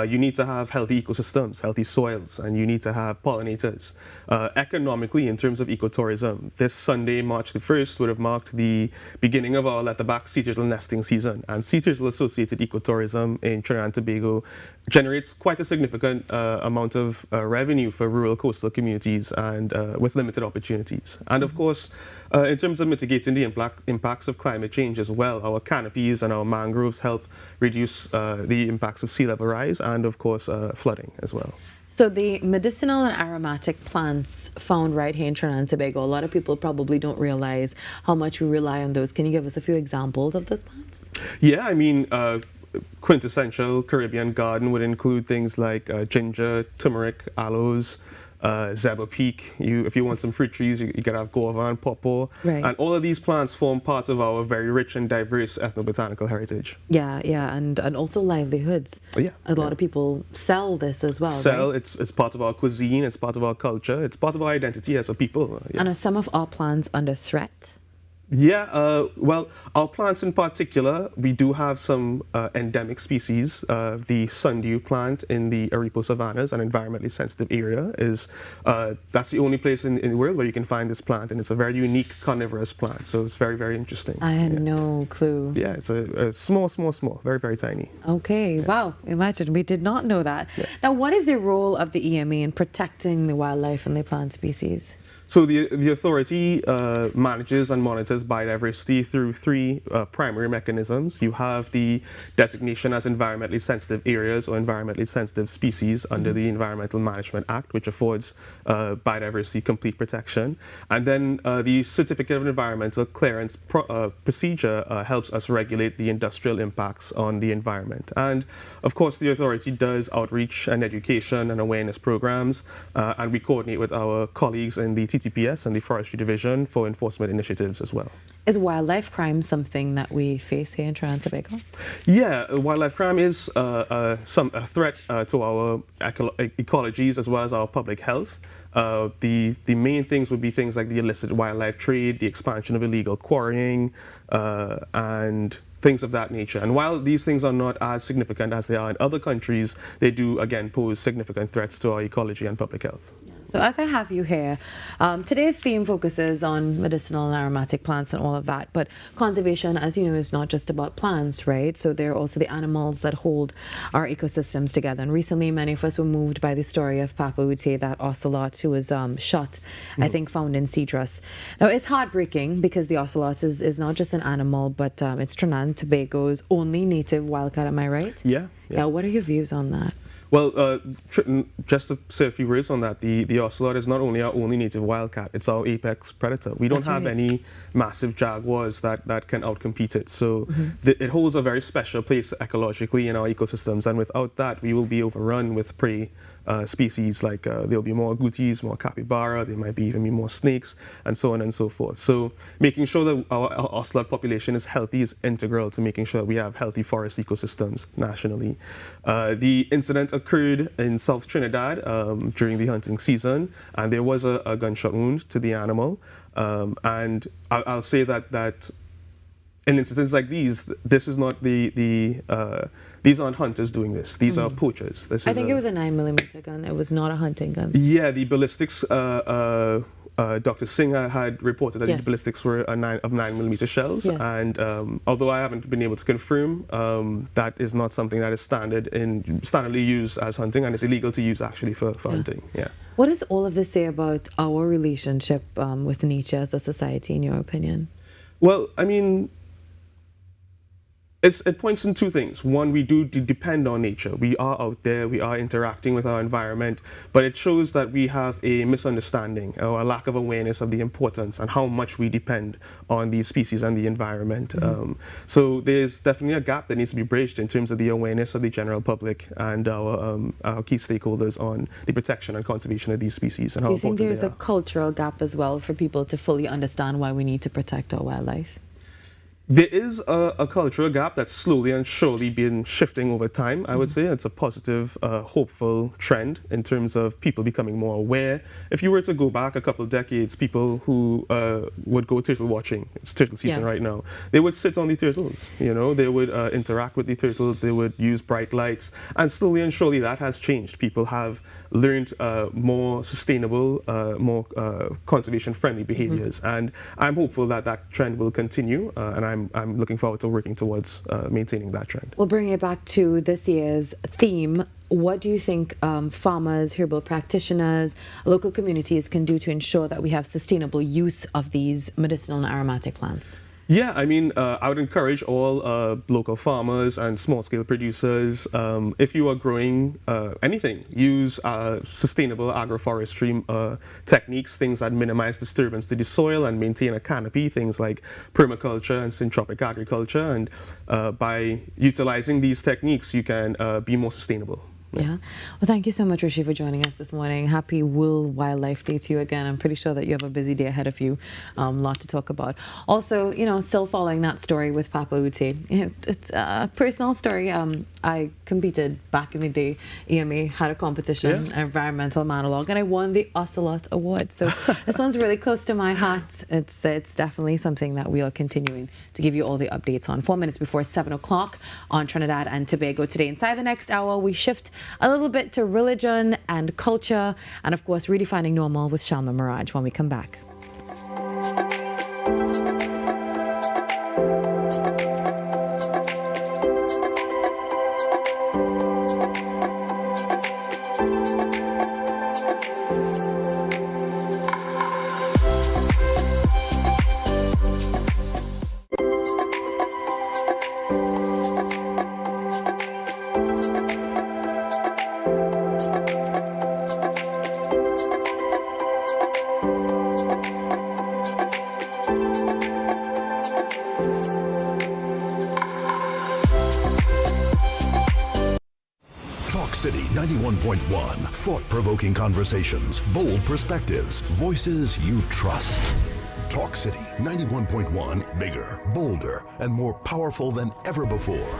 you need to have healthy ecosystems, healthy soils, and you need to have pollinators. Economically, in terms of ecotourism, this Sunday, March the 1st, would have marked the beginning of our letterback sea turtle nesting season. And sea turtle-associated ecotourism in Trinidad and Tobago generates quite a significant amount of revenue for rural coastal communities and with limited opportunities. And of course, in terms of mitigating the impacts of climate change as well, our canopies and our mangroves help reduce the impacts of sea level rise and of course flooding as well. So the medicinal and aromatic plants found right here in Trinidad and Tobago, a lot of people probably don't realize how much we rely on those. Can you give us a few examples of those plants? Yeah, I mean, quintessential Caribbean garden would include things like ginger, turmeric, aloes, zebra peak. If you want some fruit trees, you gotta have guava and pawpaw. Right. And all of these plants form part of our very rich and diverse ethnobotanical heritage. Yeah, and also livelihoods. Yeah. A lot of people sell this as well. Right? It's part of our cuisine, it's part of our culture, it's part of our identity as a people. Yeah. And are some of our plants under threat? Yeah, well, our plants in particular, we do have some endemic species. The sundew plant in the Arepo savannas, an environmentally sensitive area, that's the only place in the world where you can find this plant, and it's a very unique carnivorous plant, so it's very, very interesting. I had no clue. Yeah, it's a small, very, very tiny. Okay, yeah. Wow, imagine, we did not know that. Yeah. Now, what is the role of the EMA in protecting the wildlife and the plant species? So the authority manages and monitors biodiversity through three primary mechanisms. You have the designation as environmentally sensitive areas or environmentally sensitive species under the Environmental Management Act, which affords biodiversity complete protection. And then the Certificate of Environmental Clearance procedure helps us regulate the industrial impacts on the environment. And of course, the authority does outreach and education and awareness programs, and we coordinate with our colleagues in the TTPS and the Forestry Division for enforcement initiatives as well. Is wildlife crime something that we face here in Trinidad and Tobago? Yeah, wildlife crime is a threat to our ecologies as well as our public health. The main things would be things like the illicit wildlife trade, the expansion of illegal quarrying, and things of that nature. And while these things are not as significant as they are in other countries, they do, again, pose significant threats to our ecology and public health. So as I have you here, today's theme focuses on medicinal and aromatic plants and all of that, but conservation, as you know, is not just about plants, right? So there are also the animals that hold our ecosystems together. And recently, many of us were moved by the story of Papa Ute, that ocelot who was shot, I think found in Cedrus. Now, it's heartbreaking because the ocelot is not just an animal, but it's Trinidad and Tobago's only native wildcat, am I right? Yeah. Yeah, what are your views on that? Well, just to say a few words on that, the ocelot is not only our only native wildcat, it's our apex predator. We don't have any massive jaguars that can outcompete it. So it holds a very special place ecologically in our ecosystems, and without that, we will be overrun with prey species like there'll be more agoutis, more capybara, there might be even more snakes, and so on and so forth. So making sure that our ocelot population is healthy is integral to making sure we have healthy forest ecosystems nationally. The incident occurred in South Trinidad during the hunting season, and there was a gunshot wound to the animal. And I'll say that in incidents like these, this is not these aren't hunters doing this. These are poachers. I think it was a 9mm gun. It was not a hunting gun. Yeah, the ballistics, Dr. Singh had reported that the ballistics were of 9mm shells. Yes. And although I haven't been able to confirm, that is not something that is standardly used as hunting, and it's illegal to use actually for hunting. Yeah. What does all of this say about our relationship with nature as a society, in your opinion? Well, I mean, It points in two things. One, we do depend on nature. We are out there, we are interacting with our environment, but it shows that we have a misunderstanding or a lack of awareness of the importance and how much we depend on these species and the environment. So there's definitely a gap that needs to be bridged in terms of the awareness of the general public and our key stakeholders on the protection and conservation of these species and how important they are. Do you think there's a cultural gap as well for people to fully understand why we need to protect our wildlife? There is a cultural gap that's slowly and surely been shifting over time, I would say. It's a positive, hopeful trend in terms of people becoming more aware. If you were to go back a couple of decades, people who would go turtle watching, it's turtle season right now, they would sit on the turtles, you know, they would interact with the turtles, they would use bright lights, and slowly and surely that has changed. People have learned more sustainable, more conservation-friendly behaviors, and I'm hopeful that that trend will continue, and I'm looking forward to working towards maintaining that trend. We'll bring it back to this year's theme. What do you think farmers, herbal practitioners, local communities can do to ensure that we have sustainable use of these medicinal and aromatic plants? Yeah, I mean, I would encourage all local farmers and small-scale producers, if you are growing anything, use sustainable agroforestry techniques, things that minimize disturbance to the soil and maintain a canopy, things like permaculture and syntropic agriculture. And by utilizing these techniques, you can be more sustainable. Yeah. Well, thank you so much, Rishi, for joining us this morning. Happy World Wildlife Day to you again. I'm pretty sure that you have a busy day ahead of you. Lot to talk about. Also, you know, still following that story with Papa Ute. You know, it's a personal story. I competed back in the day. EMA had a competition, an environmental monologue, and I won the Ocelot Award. So this one's really close to my heart. It's definitely something that we are continuing to give you all the updates on. 4 minutes before 7 o'clock on Trinidad and Tobago Today. Inside the next hour, we shift a little bit to religion and culture, and of course, redefining normal with Shalma Miraj when we come back. City 91.1. Thought-provoking conversations, bold perspectives, voices you trust. Talk City 91.1. Bigger, bolder, and more powerful than ever before.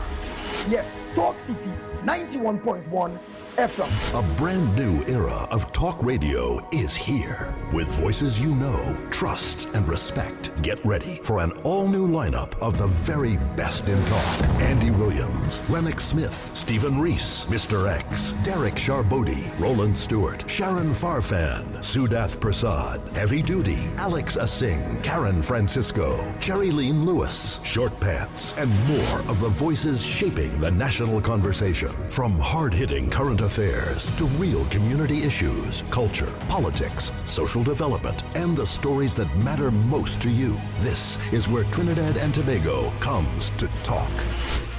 Yes, Talk City 91.1 FM. A brand new era of talk radio is here. With voices you know, trust, and respect. Get ready for an all-new lineup of the very best in talk. Andy Williams, Lennox Smith, Stephen Reese, Mr. X, Derek Charbodi, Roland Stewart, Sharon Farfan, Sudath Prasad, Heavy Duty, Alex Asing, Karen Francisco, Cherry-Leen Lewis, Short Pants, and more of the voices shaping the national conversation. From hard-hitting current affairs to real community issues, culture, politics, social development, and the stories that matter most to you. This is where Trinidad and Tobago comes to talk.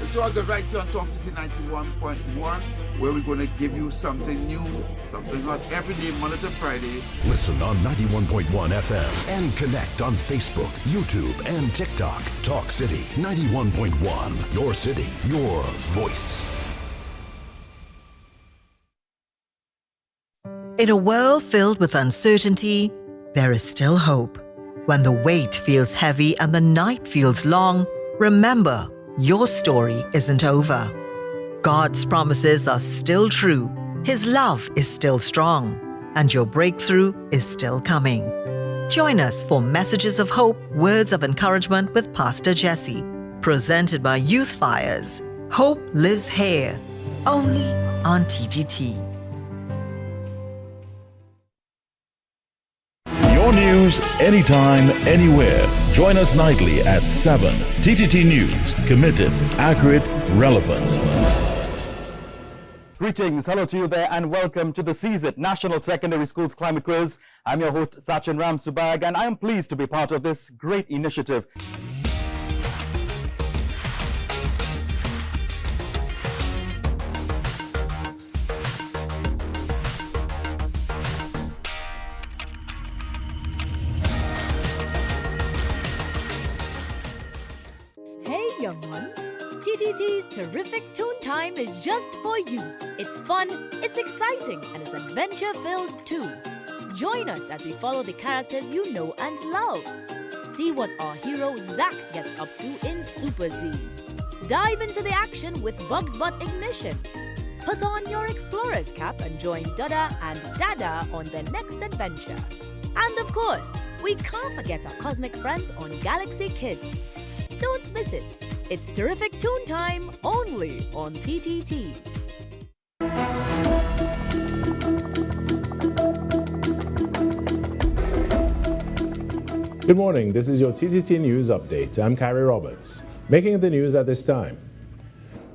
So I'll go right to on Talk City 91.1, where we're going to give you something new, something hot every day, Monday to Friday. Listen on 91.1 FM and connect on Facebook, YouTube, and TikTok. Talk City 91.1. Your city, your voice. In a world filled with uncertainty, there is still hope. When the weight feels heavy and the night feels long, remember, your story isn't over. God's promises are still true, His love is still strong, and your breakthrough is still coming. Join us for Messages of Hope, Words of Encouragement with Pastor Jesse, presented by Youth Fires. Hope lives here, only on TTT. Your news, anytime, anywhere. Join us nightly at 7. TTT News. Committed, accurate, relevant. Greetings, hello to you there, and welcome to the CZIT National Secondary Schools Climate Quiz. I'm your host, Sachin Ramsubag, and I am pleased to be part of this great initiative. young ones. TTT's terrific Toon Time is just for you. It's fun, it's exciting, and it's adventure-filled too. Join us as we follow the characters you know and love. See what our hero Zack gets up to in Super Z. Dive into the action with Bugs Butt Ignition. Put on your explorer's cap and join Dada and Dada on their next adventure. And of course, we can't forget our cosmic friends on Galaxy Kids. Don't miss it. It's terrific Toon Time only on TTT. Good morning, this is your TTT News Update. I'm Carrie Roberts. Making the news at this time.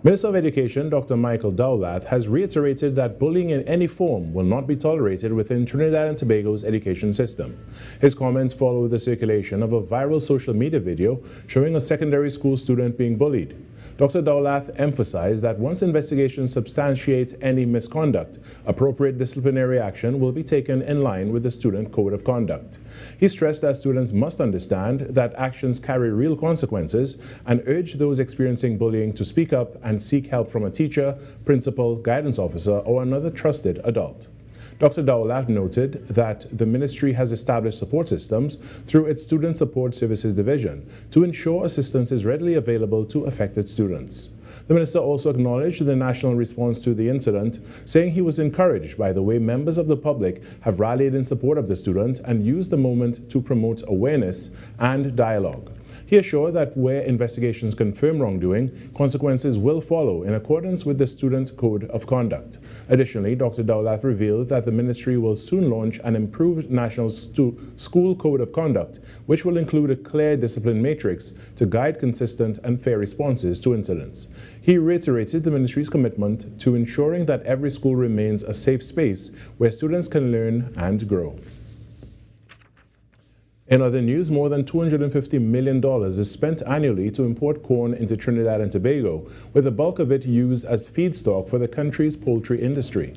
Minister of Education Dr. Michael Dowlath has reiterated that bullying in any form will not be tolerated within Trinidad and Tobago's education system. His comments follow the circulation of a viral social media video showing a secondary school student being bullied. Dr. Dowlath emphasized that once investigations substantiate any misconduct, appropriate disciplinary action will be taken in line with the student code of conduct. He stressed that students must understand that actions carry real consequences and urged those experiencing bullying to speak up and seek help from a teacher, principal, guidance officer, or another trusted adult. Dr. Dowlath noted that the ministry has established support systems through its Student Support Services Division to ensure assistance is readily available to affected students. The minister also acknowledged the national response to the incident, saying he was encouraged by the way members of the public have rallied in support of the student and used the moment to promote awareness and dialogue. He assured that where investigations confirm wrongdoing, consequences will follow in accordance with the Student Code of Conduct. Additionally, Dr. Dowlath revealed that the ministry will soon launch an improved National School Code of Conduct, which will include a clear discipline matrix to guide consistent and fair responses to incidents. He reiterated the ministry's commitment to ensuring that every school remains a safe space where students can learn and grow. In other news, more than $250 million is spent annually to import corn into Trinidad and Tobago, with the bulk of it used as feedstock for the country's poultry industry.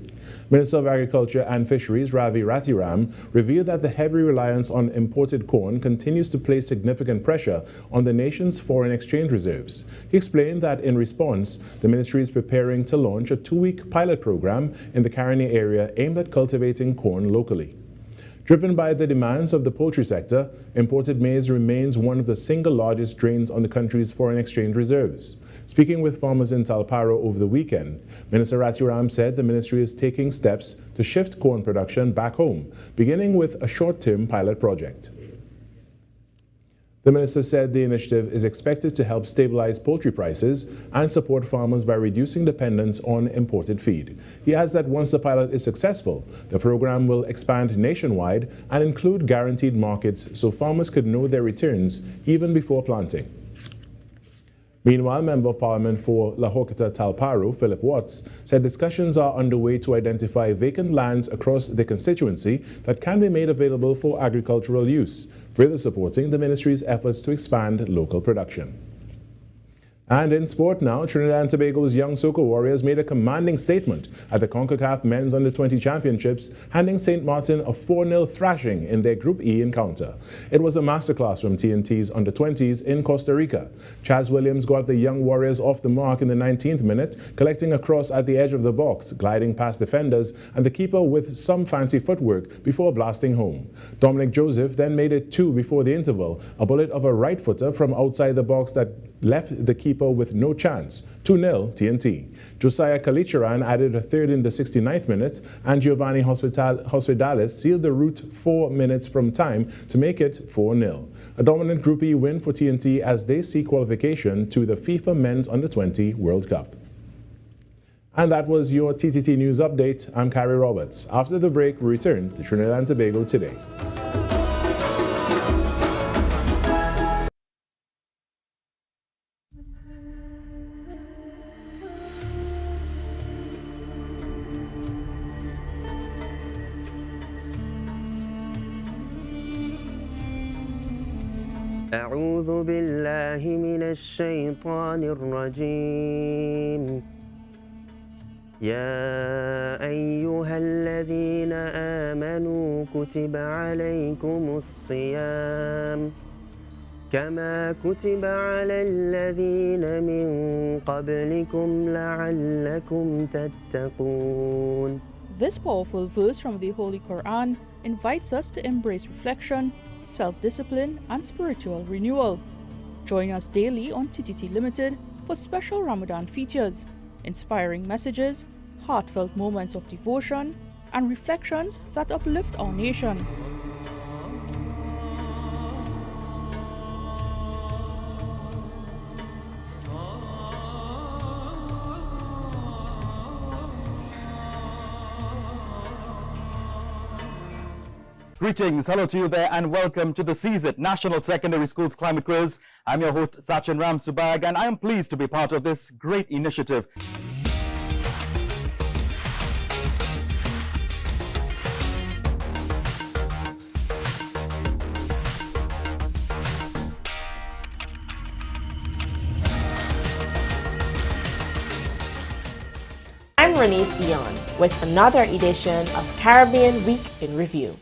Minister of Agriculture and Fisheries Ravi Rathiram revealed that the heavy reliance on imported corn continues to place significant pressure on the nation's foreign exchange reserves. He explained that in response, the ministry is preparing to launch a 2-week pilot program in the Caroni area aimed at cultivating corn locally. Driven by the demands of the poultry sector, imported maize remains one of the single largest drains on the country's foreign exchange reserves. Speaking with farmers in Talparo over the weekend, Minister Rathiram said the ministry is taking steps to shift corn production back home, beginning with a short-term pilot project. The minister said the initiative is expected to help stabilize poultry prices and support farmers by reducing dependence on imported feed. He adds that once the pilot is successful, the program will expand nationwide and include guaranteed markets so farmers could know their returns even before planting. Meanwhile, Member of Parliament for La Horquita Talparo, Philip Watts, said discussions are underway to identify vacant lands across the constituency that can be made available for agricultural use, further supporting the ministry's efforts to expand local production. And in sport now, Trinidad and Tobago's young Soca Warriors made a commanding statement at the CONCACAF Men's Under-20 Championships, handing St. Martin a 4-0 thrashing in their Group E encounter. It was a masterclass from TNT's Under-20s in Costa Rica. Chaz Williams got the young Warriors off the mark in the 19th minute, collecting a cross at the edge of the box, gliding past defenders and the keeper with some fancy footwork before blasting home. Dominic Joseph then made it 2 before the interval, a bullet of a right-footer from outside the box that left the keeper with no chance. 2-0 TNT. Josiah Kalicharan added a third in the 69th minute, and Giovanni Hospitalis sealed the route 4 minutes from time to make it 4-0. A dominant Group E win for TNT as they seek qualification to the FIFA Men's Under-20 World Cup. And that was your TTT News Update. I'm Carrie Roberts. After the break, we return to Trinidad and Tobago Today. أعوذ بالله من الشيطان الرجيم يا أيها الذين آمنوا كتب عليكم الصيام كما كتب على الذين من قبلكم لعلكم تتقون. This powerful verse from the Holy Quran invites us to embrace reflection, self-discipline, and spiritual renewal. Join us daily on TTT Limited for special Ramadan features, inspiring messages, heartfelt moments of devotion, and reflections that uplift our nation. Greetings, hello to you there, and welcome to the CZIT National Secondary Schools Climate Quiz. I'm your host, Sachin Ram Subag, and I am pleased to be part of this great initiative. I'm Renee Sion with another edition of Caribbean Week in Review.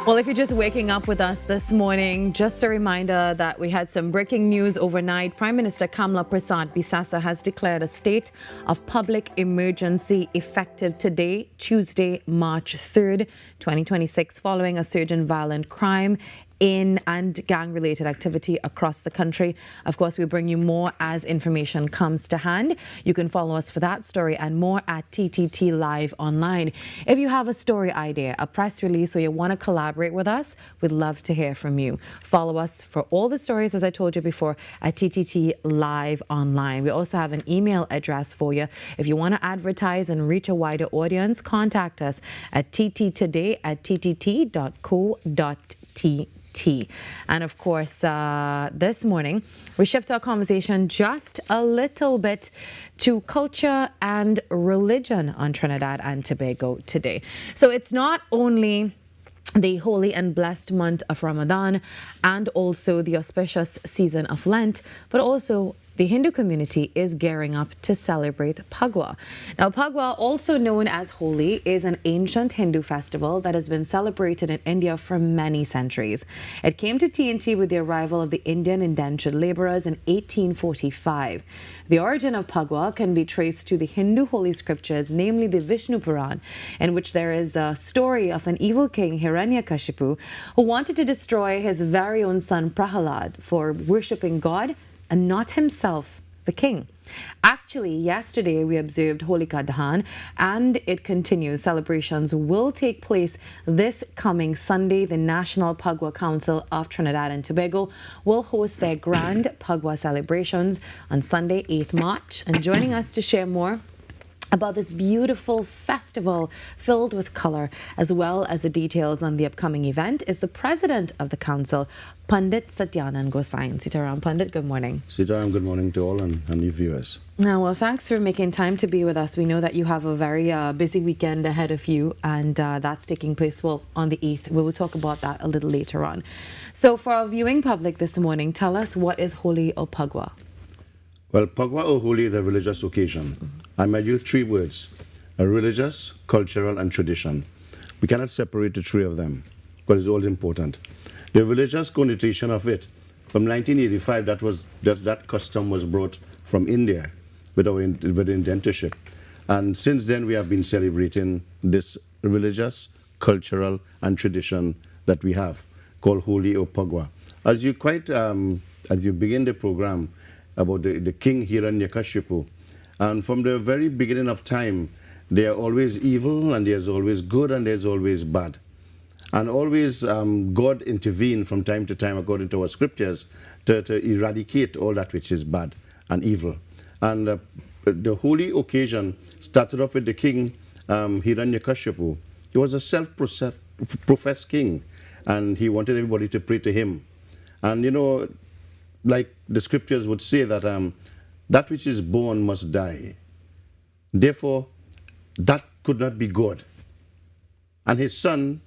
Well, if you're just waking up with us this morning, just a reminder that we had some breaking news overnight. Prime Minister Kamla Prasad Bisasa has declared a state of public emergency effective today, Tuesday, March 3rd, 2026, following a surge in violent crime and gang-related activity across the country. Of course, we bring you more as information comes to hand. You can follow us for that story and more at TTT Live Online. If you have a story idea, a press release, or you want to collaborate with us, we'd love to hear from you. Follow us for all the stories, as I told you before, at TTT Live Online. We also have an email address for you. If you want to advertise and reach a wider audience, contact us at tttoday@ttt.co.tt. And of course, this morning, we shift our conversation just a little bit to culture and religion on Trinidad and Tobago today. So it's not only the holy and blessed month of Ramadan and also the auspicious season of Lent, but also the Hindu community is gearing up to celebrate Pagua. Now, Pagua, also known as Holi, is an ancient Hindu festival that has been celebrated in India for many centuries. It came to TNT with the arrival of the Indian indentured laborers in 1845. The origin of Pagua can be traced to the Hindu holy scriptures, namely the Vishnu Puran, in which there is a story of an evil king, Hiranyakashipu, who wanted to destroy his very own son Prahalad for worshipping God and not himself, the king. Actually, yesterday we observed Holika Dahan, and it continues. Celebrations will take place this coming Sunday. The National Pagua Council of Trinidad and Tobago will host their grand Pagua celebrations on Sunday, 8th March. And joining us to share more about this beautiful festival filled with color, as well as the details on the upcoming event, is the president of the council, Pandit Satyanand Gosain. Sitaram Pandit, good morning. Sitaram, good morning to all and your viewers. Well, thanks for making time to be with us. We know that you have a very busy weekend ahead of you, and that's taking place, well, on the 8th. We will talk about that a little later on. So for our viewing public this morning, tell us, what is Holi or Pagua? Well, Pagua or Holi is a religious occasion. I might use three words: a religious, cultural, and tradition. We cannot separate the three of them, but it's all important. The religious connotation of it, from 1985, that custom was brought from India with indentureship. And since then, we have been celebrating this religious, cultural, and tradition that we have, called Holi or Pagua. As you begin the program about the king Hiranyakashipu, and from the very beginning of time, there are always evil, and there's always good, and there's always bad. And always God intervened from time to time, according to our scriptures, to eradicate all that which is bad and evil. And the holy occasion started off with the king Hiranyakashipu. He was a self-professed king, and he wanted everybody to pray to him. And you know, like the scriptures would say, that that which is born must die. Therefore, that could not be God. And his son,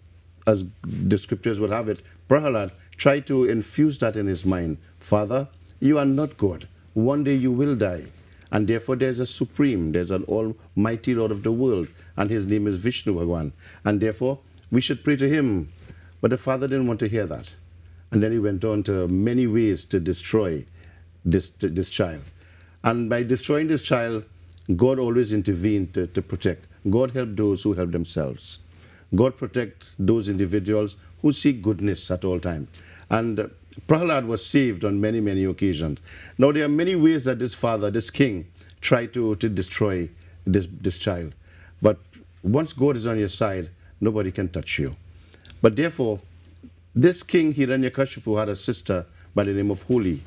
as the scriptures would have it, Prahalad, tried to infuse that in his mind. Father, you are not God. One day you will die. And therefore there's a supreme, there's an almighty Lord of the world, and his name is Vishnu Bhagwan. And therefore we should pray to him. But the father didn't want to hear that. And then he went on to many ways to destroy this child. And by destroying this child, God always intervened to protect. God helped those who help themselves. God protect those individuals who seek goodness at all times. And Prahalad was saved on many, many occasions. Now, there are many ways that this father, this king, tried to destroy this child. But once God is on your side, nobody can touch you. But therefore, this king Hiranyakashipu had a sister by the name of Holi.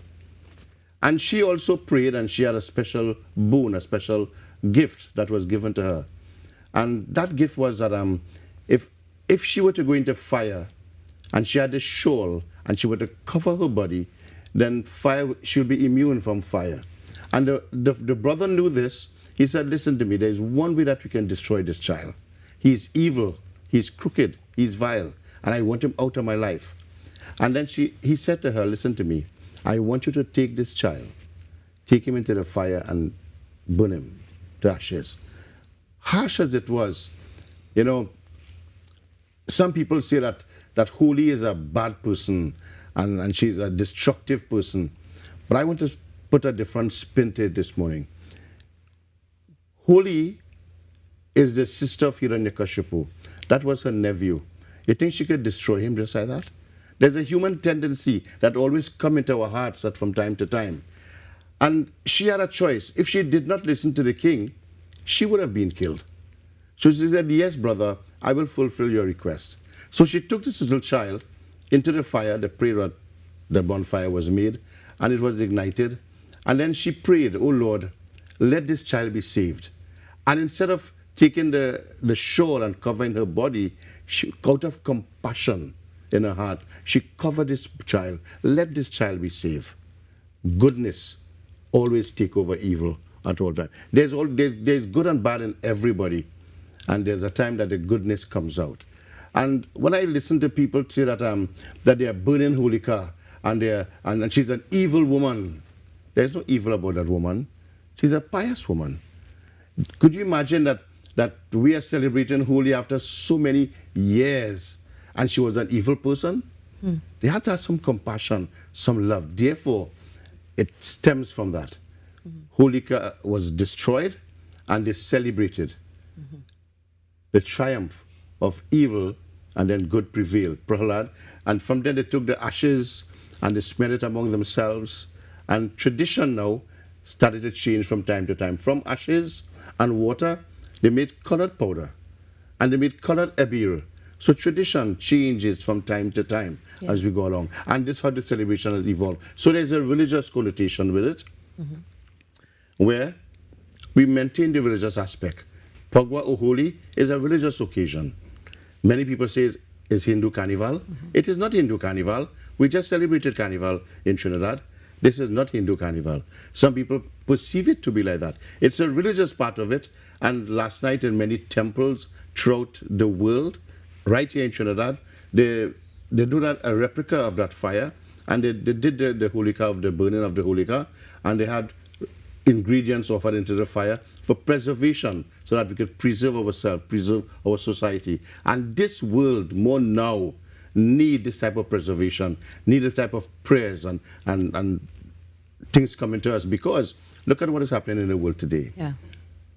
And she also prayed, and she had a special boon, a special gift that was given to her. And that gift was that if she were to go into fire, and she had a shawl, and she were to cover her body, then fire, she would be immune from fire. And the brother knew this. He said, listen to me, there is one way that we can destroy this child. He's evil, he's crooked, he's vile, and I want him out of my life. And then he said to her, listen to me, I want you to take this child, take him into the fire and burn him to ashes. Harsh as it was, you know, some people say that Holi is a bad person and she's a destructive person. But I want to put a different spin to it this morning. Holi is the sister of Hiranyakashipu. That was her nephew. You think she could destroy him just like that? There's a human tendency that always comes into our hearts that from time to time. And she had a choice. If she did not listen to the king, she would have been killed. So she said, yes, brother, I will fulfill your request. So she took this little child into the fire, the bonfire was made, and it was ignited. And then she prayed, oh Lord, let this child be saved. And instead of taking the shawl and covering her body, she, out of compassion in her heart, she covered this child. Let this child be saved. Goodness always take over evil at all times. There's good and bad in everybody. And there's a time that the goodness comes out. And when I listen to people say that they are burning Holika and she's an evil woman, there's no evil about that woman. She's a pious woman. Could you imagine that we are celebrating Holi after so many years and she was an evil person? They had to have some compassion, some love. Therefore, it stems from that. Holika was destroyed and they celebrated the triumph of evil, and then good prevailed, Prahalad. And from then they took the ashes and they smeared it among themselves. And tradition now started to change from time to time. From ashes and water, they made colored powder. And they made colored abir. So tradition changes from time to time as we go along. And this is how the celebration has evolved. So there's a religious connotation with it, where we maintain the religious aspect. Pagua or Holi is a religious occasion. Many people say it's Hindu carnival. It is not Hindu carnival. We just celebrated carnival in Trinidad. This is not Hindu carnival. Some people perceive it to be like that. It's a religious part of it. And last night in many temples throughout the world, right here in Trinidad, they do that, a replica of that fire. And they did the holika, of the burning of the holika. And they had ingredients offered into the fire for preservation, so that we could preserve ourselves, preserve our society. And this world more now need this type of preservation, need this type of prayers and things coming to us, because look at what is happening in the world today. Yeah.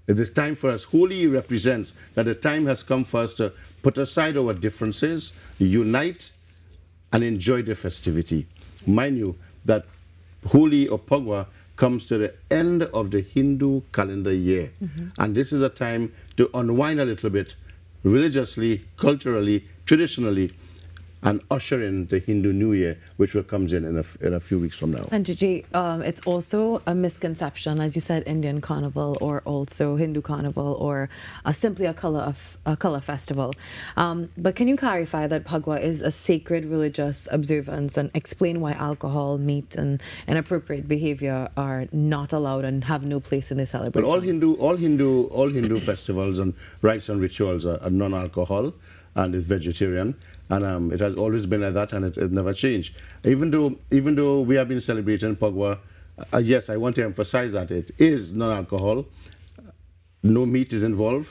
It is time for us. Holi represents that the time has come for us to put aside our differences, unite, and enjoy the festivity. Mind you that Holi or Pagua comes to the end of the Hindu calendar year. And this is a time to unwind a little bit, religiously, culturally, traditionally, and usher in the Hindu New Year, which will come in a few weeks from now. And Gigi, it's also a misconception, as you said, Indian Carnival or also Hindu Carnival or simply a color festival. But can you clarify that Pagua is a sacred religious observance, and explain why alcohol, meat, and inappropriate behavior are not allowed and have no place in the celebration? But all Hindu festivals and rites and rituals are non-alcohol and is vegetarian. And it has always been like that, and it never changed. Even though we have been celebrating Pagua, yes, I want to emphasize that it is non-alcohol. No meat is involved,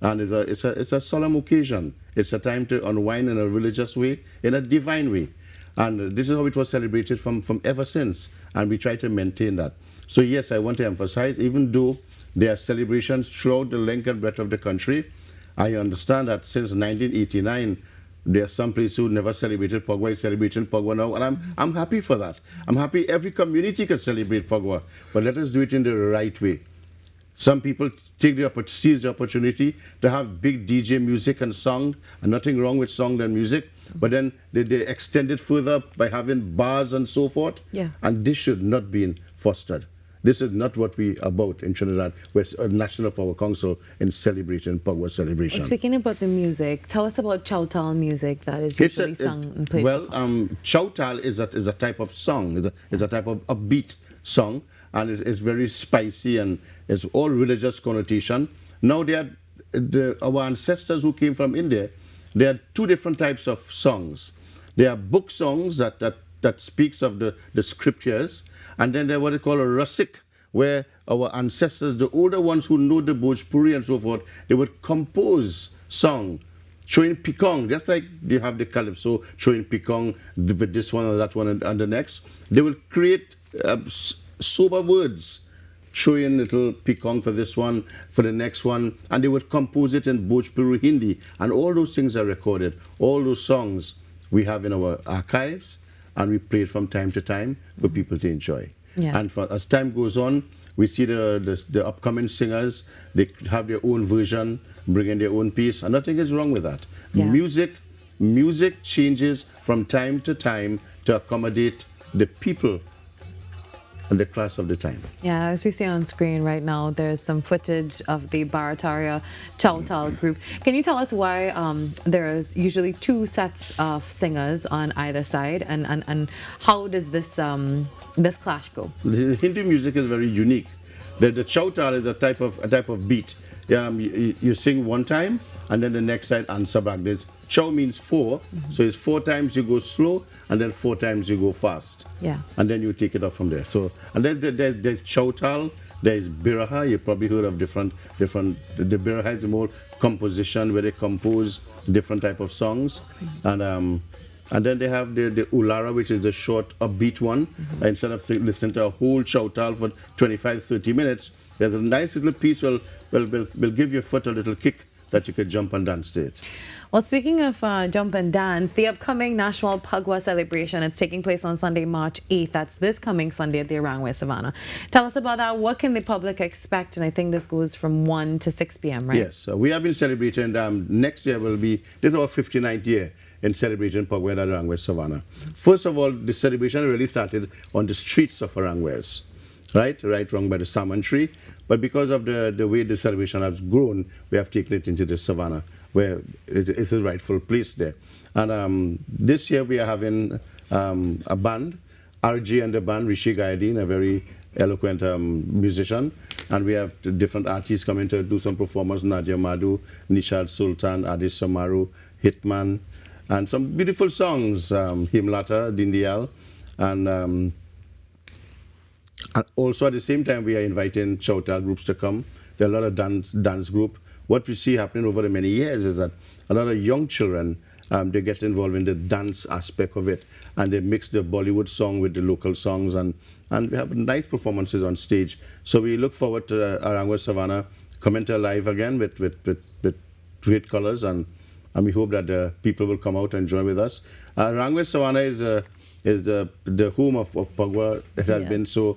and it's a solemn occasion. It's a time to unwind in a religious way, in a divine way, and this is how it was celebrated from ever since. And we try to maintain that. So yes, I want to emphasize, even though there are celebrations throughout the length and breadth of the country, I understand that since 1989. There are some places who never celebrated Pagua, is celebrating Pagua now, and I'm happy for that. I'm happy every community can celebrate Pagua, but let us do it in the right way. Some people seize the opportunity to have big DJ music and song, and nothing wrong with song and music, but then they extend it further by having bars and so forth, and this should not be fostered. This is not what we are about in Trinidad. We're a National Power Council in celebrating Pagua celebration. Well, speaking about the music, tell us about Chowtal music that is usually sung and played. Well, Chowtal is a type of song. It's a type of upbeat song, and it's very spicy, and it's all religious connotation. Now, our ancestors who came from India, there are two different types of songs. There are book songs that speaks of the scriptures, and then there what they call a rasik, where our ancestors, the older ones who know the Bhojpuri and so forth, they would compose song, showing pikong, just like you have the calypso, showing pikong with this one or that one and the next. They will create sober words, showing little pikong for this one, for the next one, and they would compose it in Bhojpuri Hindi, and all those things are recorded. All those songs we have in our archives, and we play it from time to time for people to enjoy. Yeah. And as time goes on, we see the upcoming singers, they have their own version, bring in their own piece, and nothing is wrong with that. Yeah. Music changes from time to time to accommodate the people and the class of the time. Yeah, as we see on screen right now, there's some footage of the Barataria Chowtal group. Can you tell us why there's usually two sets of singers on either side, and how does this clash go? The Hindu music is very unique. The Chowtal is a type of beat. You sing one time, and then the next side answer back. Chow means 4, so it's 4 times you go slow, and then 4 times you go fast. Yeah. And then you take it up from there. So, and then there's Chowtal, there's Biraha. You probably heard of different. The Biraha is the more composition where they compose different type of songs, and then they have the Ulara, which is the short upbeat one. Instead of listening to a whole Chowtal for 25-30 minutes, there's a nice little piece will give your foot a little kick that you could jump and dance to it. Well, speaking of jump and dance, the upcoming National Pagua celebration, it's taking place on Sunday, March 8th. That's this coming Sunday at the Arangwe Savannah. Tell us about that. What can the public expect? And I think this goes from 1 to 6 p.m., right? Yes. We have been celebrating, this is our 59th year in celebrating Pagua at Arangwe Savannah. First of all, the celebration really started on the streets of Arangwe. right wrong by the salmon tree. But because of the way the celebration has grown, we have taken it into the savannah, where it's a rightful place there. And this year we are having a band, RJ and the band, Rishi Gayadeen, a very eloquent musician, and we have different artists coming to do some performance, Nadia Madhu, Nishad Sultan, Adis Samaru, Hitman, and some beautiful songs, Himlata, Dindial, and also at the same time we are inviting Chautal groups to come. There are a lot of dance group. What we see happening over the many years is that a lot of young children, they get involved in the dance aspect of it, and they mix the Bollywood song with the local songs, and we have nice performances on stage. So we look forward to Arangwa Savannah coming to life again with great colors, and we hope that the people will come out and join with us. Arangwa Savannah is the home of Pagua. It has been so.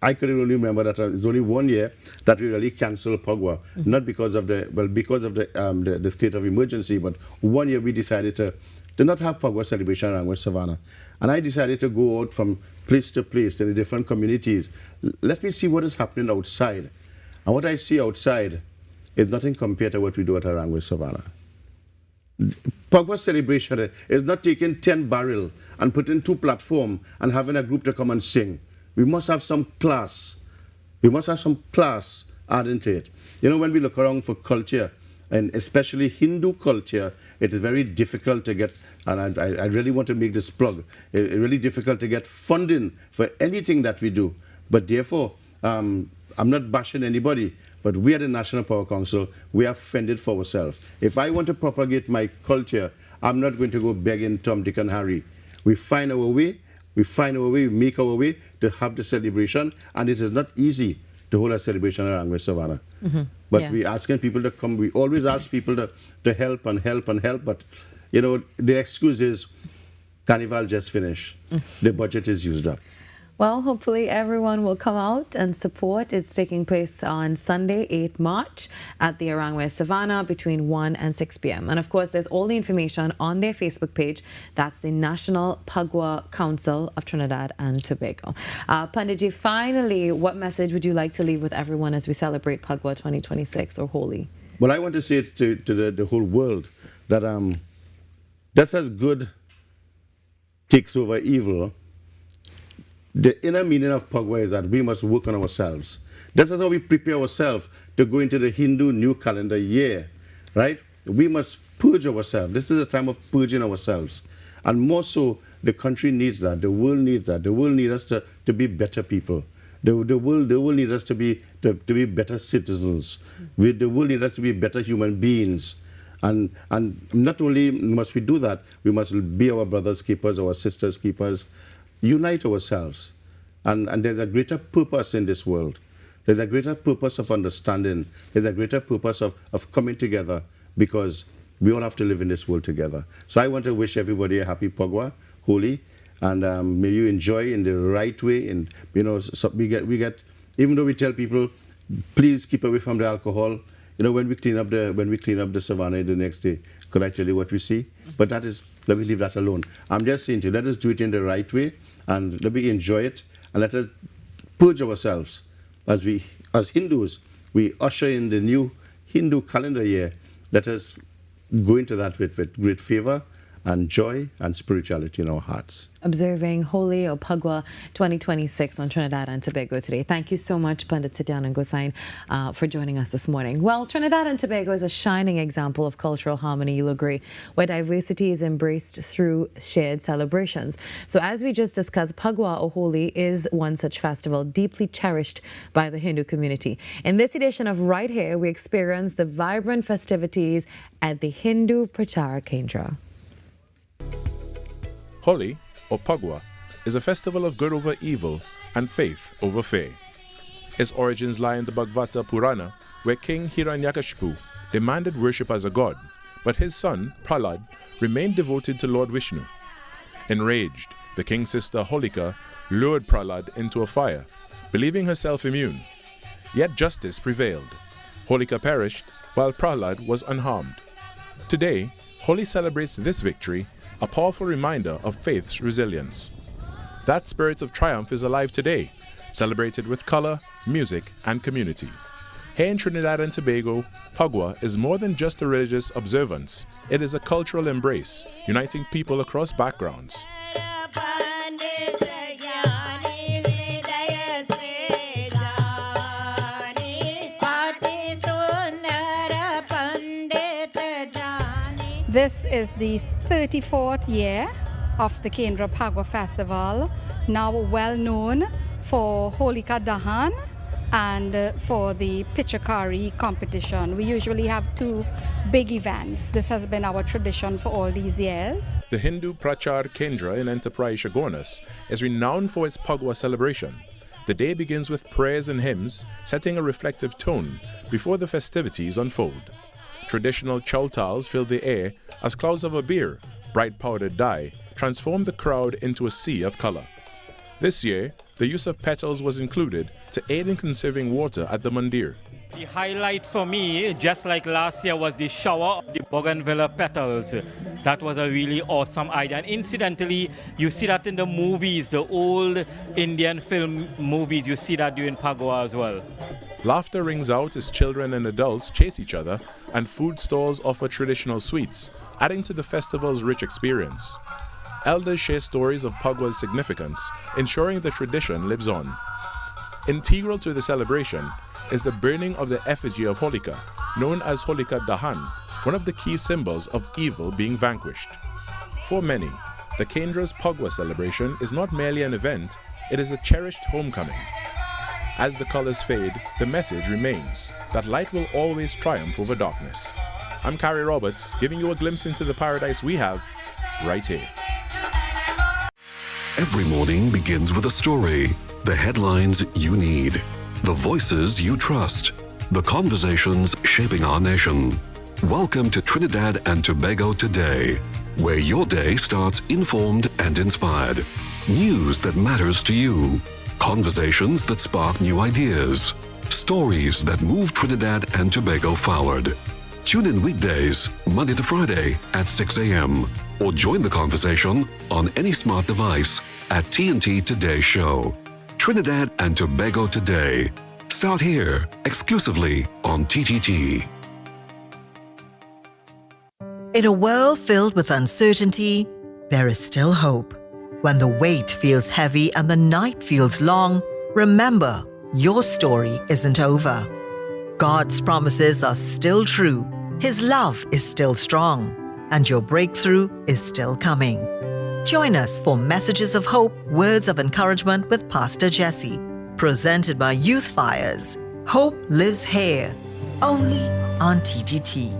I could only remember that it's only 1 year that we really canceled Pagua, not because of the state of emergency, but 1 year we decided to not have Pagua celebration around West Savannah. And I decided to go out from place to place in the different communities. Let me see what is happening outside. And what I see outside is nothing compared to what we do at around West Savannah. Pagua celebration is not taking 10 barrels and putting 2 platforms and having a group to come and sing. We must have some class. We must have some class added to it. You know, when we look around for culture, and especially Hindu culture, it is very difficult to get, and I really want to make this plug, it's really difficult to get funding for anything that we do. But therefore, I'm not bashing anybody, but we at the National Power Council, we are fended for ourselves. If I want to propagate my culture, I'm not going to go begging Tom, Dick, and Harry. We find our way. We make our way to have the celebration, and it is not easy to hold a celebration around West Savannah. But we're asking people to come. We always ask people to help and help and help, but you know, the excuse is Carnival just finished. The budget is used up. Well, hopefully everyone will come out and support. It's taking place on Sunday, 8 March at the Arangwa Savannah between 1 and 6 p.m. And of course, there's all the information on their Facebook page. That's the National Pagua Council of Trinidad and Tobago. Panditji, finally, what message would you like to leave with everyone as we celebrate Pagua 2026 or Holi? Well, I want to say to the whole world that just as good takes over evil, the inner meaning of Pagua is that we must work on ourselves. That's how we prepare ourselves to go into the Hindu new calendar year, right? We must purge ourselves. This is a time of purging ourselves. And more so, the country needs that. The world needs that. The world needs us to be better people. The world needs us to be better citizens. The world needs us to be better human beings. And not only must we do that, we must be our brothers' keepers, our sisters' keepers. Unite ourselves, and there's a greater purpose in this world. There's a greater purpose of understanding. There's a greater purpose of coming together, because we all have to live in this world together. So I want to wish everybody a happy Pagua, Holi, and may you enjoy in the right way. And you know, so we get, even though we tell people, please keep away from the alcohol. You know, when we clean up the savannah the next day, could I tell you what we see? But that is, let me leave that alone. I'm just saying to you, let us do it in the right way, and let me enjoy it, and let us purge ourselves. As Hindus, we usher in the new Hindu calendar year. Let us go into that with great favor and joy and spirituality in our hearts. Observing Holi or Pagua 2026 on Trinidad and Tobago today. Thank you so much, Pandit Sityanand Gosain, for joining us this morning. Well, Trinidad and Tobago is a shining example of cultural harmony, you'll agree, where diversity is embraced through shared celebrations. So as we just discussed, Pagua or Holi is one such festival deeply cherished by the Hindu community. In this edition of Right Here, we experience the vibrant festivities at the Hindu Prachara Kendra. Holi, or Pagua, is a festival of good over evil and faith over fear. Its origins lie in the Bhagavata Purana, where King Hiranyakashipu demanded worship as a god, but his son, Prahlad, remained devoted to Lord Vishnu. Enraged, the king's sister Holika lured Prahlad into a fire, believing herself immune. Yet justice prevailed. Holika perished, while Prahlad was unharmed. Today, Holi celebrates this victory, a powerful reminder of faith's resilience. that spirit of triumph is alive today, celebrated with color, music, and community. Here in Trinidad and Tobago, Pagua is more than just a religious observance. It is a cultural embrace, uniting people across backgrounds. This is the 34th year of the Kendra Pagua Festival, now well known for Holika Dahan and for the Pichakari competition. We usually have two big events. This has been our tradition for all these years. The Hindu Prachar Kendra in Enterprise Shagonas is renowned for its Pagua celebration. The day begins with prayers and hymns, setting a reflective tone before the festivities unfold. Traditional chowtals fill the air as clouds of abir, bright powdered dye, transform the crowd into a sea of color. This year, the use of petals was included to aid in conserving water at the mandir. The highlight for me, just like last year, was the shower of the bougainvillea petals. That was a really awesome idea. And incidentally, you see that in the movies, the old Indian film movies, you see that during Pagua as well. Laughter rings out as children and adults chase each other, and food stalls offer traditional sweets, adding to the festival's rich experience. Elders share stories of Pagua's significance, ensuring the tradition lives on. Integral to the celebration is the burning of the effigy of Holika, known as Holika Dahan, one of the key symbols of evil being vanquished. For many, the Kendra's Pagua celebration is not merely an event, it is a cherished homecoming. As the colors fade, the message remains that light will always triumph over darkness. I'm Carrie Roberts, giving you a glimpse into the paradise we have right here. Every morning begins with a story, the headlines you need, the voices you trust, the conversations shaping our nation. Welcome to Trinidad and Tobago Today, where your day starts informed and inspired. News that matters to you, conversations that spark new ideas, stories that move Trinidad and Tobago forward. Tune in weekdays, Monday to Friday at 6 a.m. or join the conversation on any smart device at TNT Today Show. Trinidad and Tobago Today. Start here, exclusively on TTT. In a world filled with uncertainty, there is still hope. When the weight feels heavy and the night feels long, remember, your story isn't over. God's promises are still true, His love is still strong, and your breakthrough is still coming. Join us for Messages of Hope, Words of Encouragement with Pastor Jesse, presented by Youth Fires. Hope lives here, only on TTT.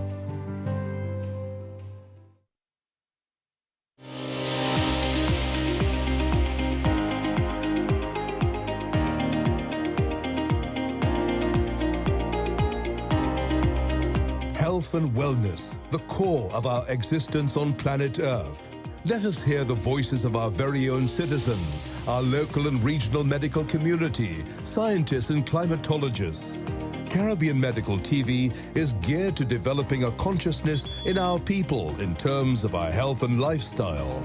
Health and wellness, the core of our existence on planet Earth. Let us hear the voices of our very own citizens, our local and regional medical community, scientists and climatologists. Caribbean Medical TV is geared to developing a consciousness in our people in terms of our health and lifestyle.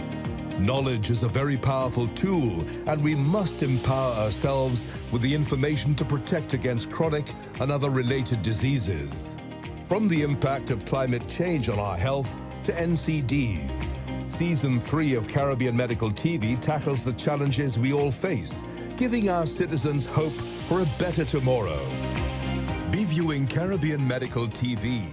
Knowledge is a very powerful tool, and we must empower ourselves with the information to protect against chronic and other related diseases. From the impact of climate change on our health to NCDs, Season 3 of Caribbean Medical TV tackles the challenges we all face, giving our citizens hope for a better tomorrow. Be viewing Caribbean Medical TV.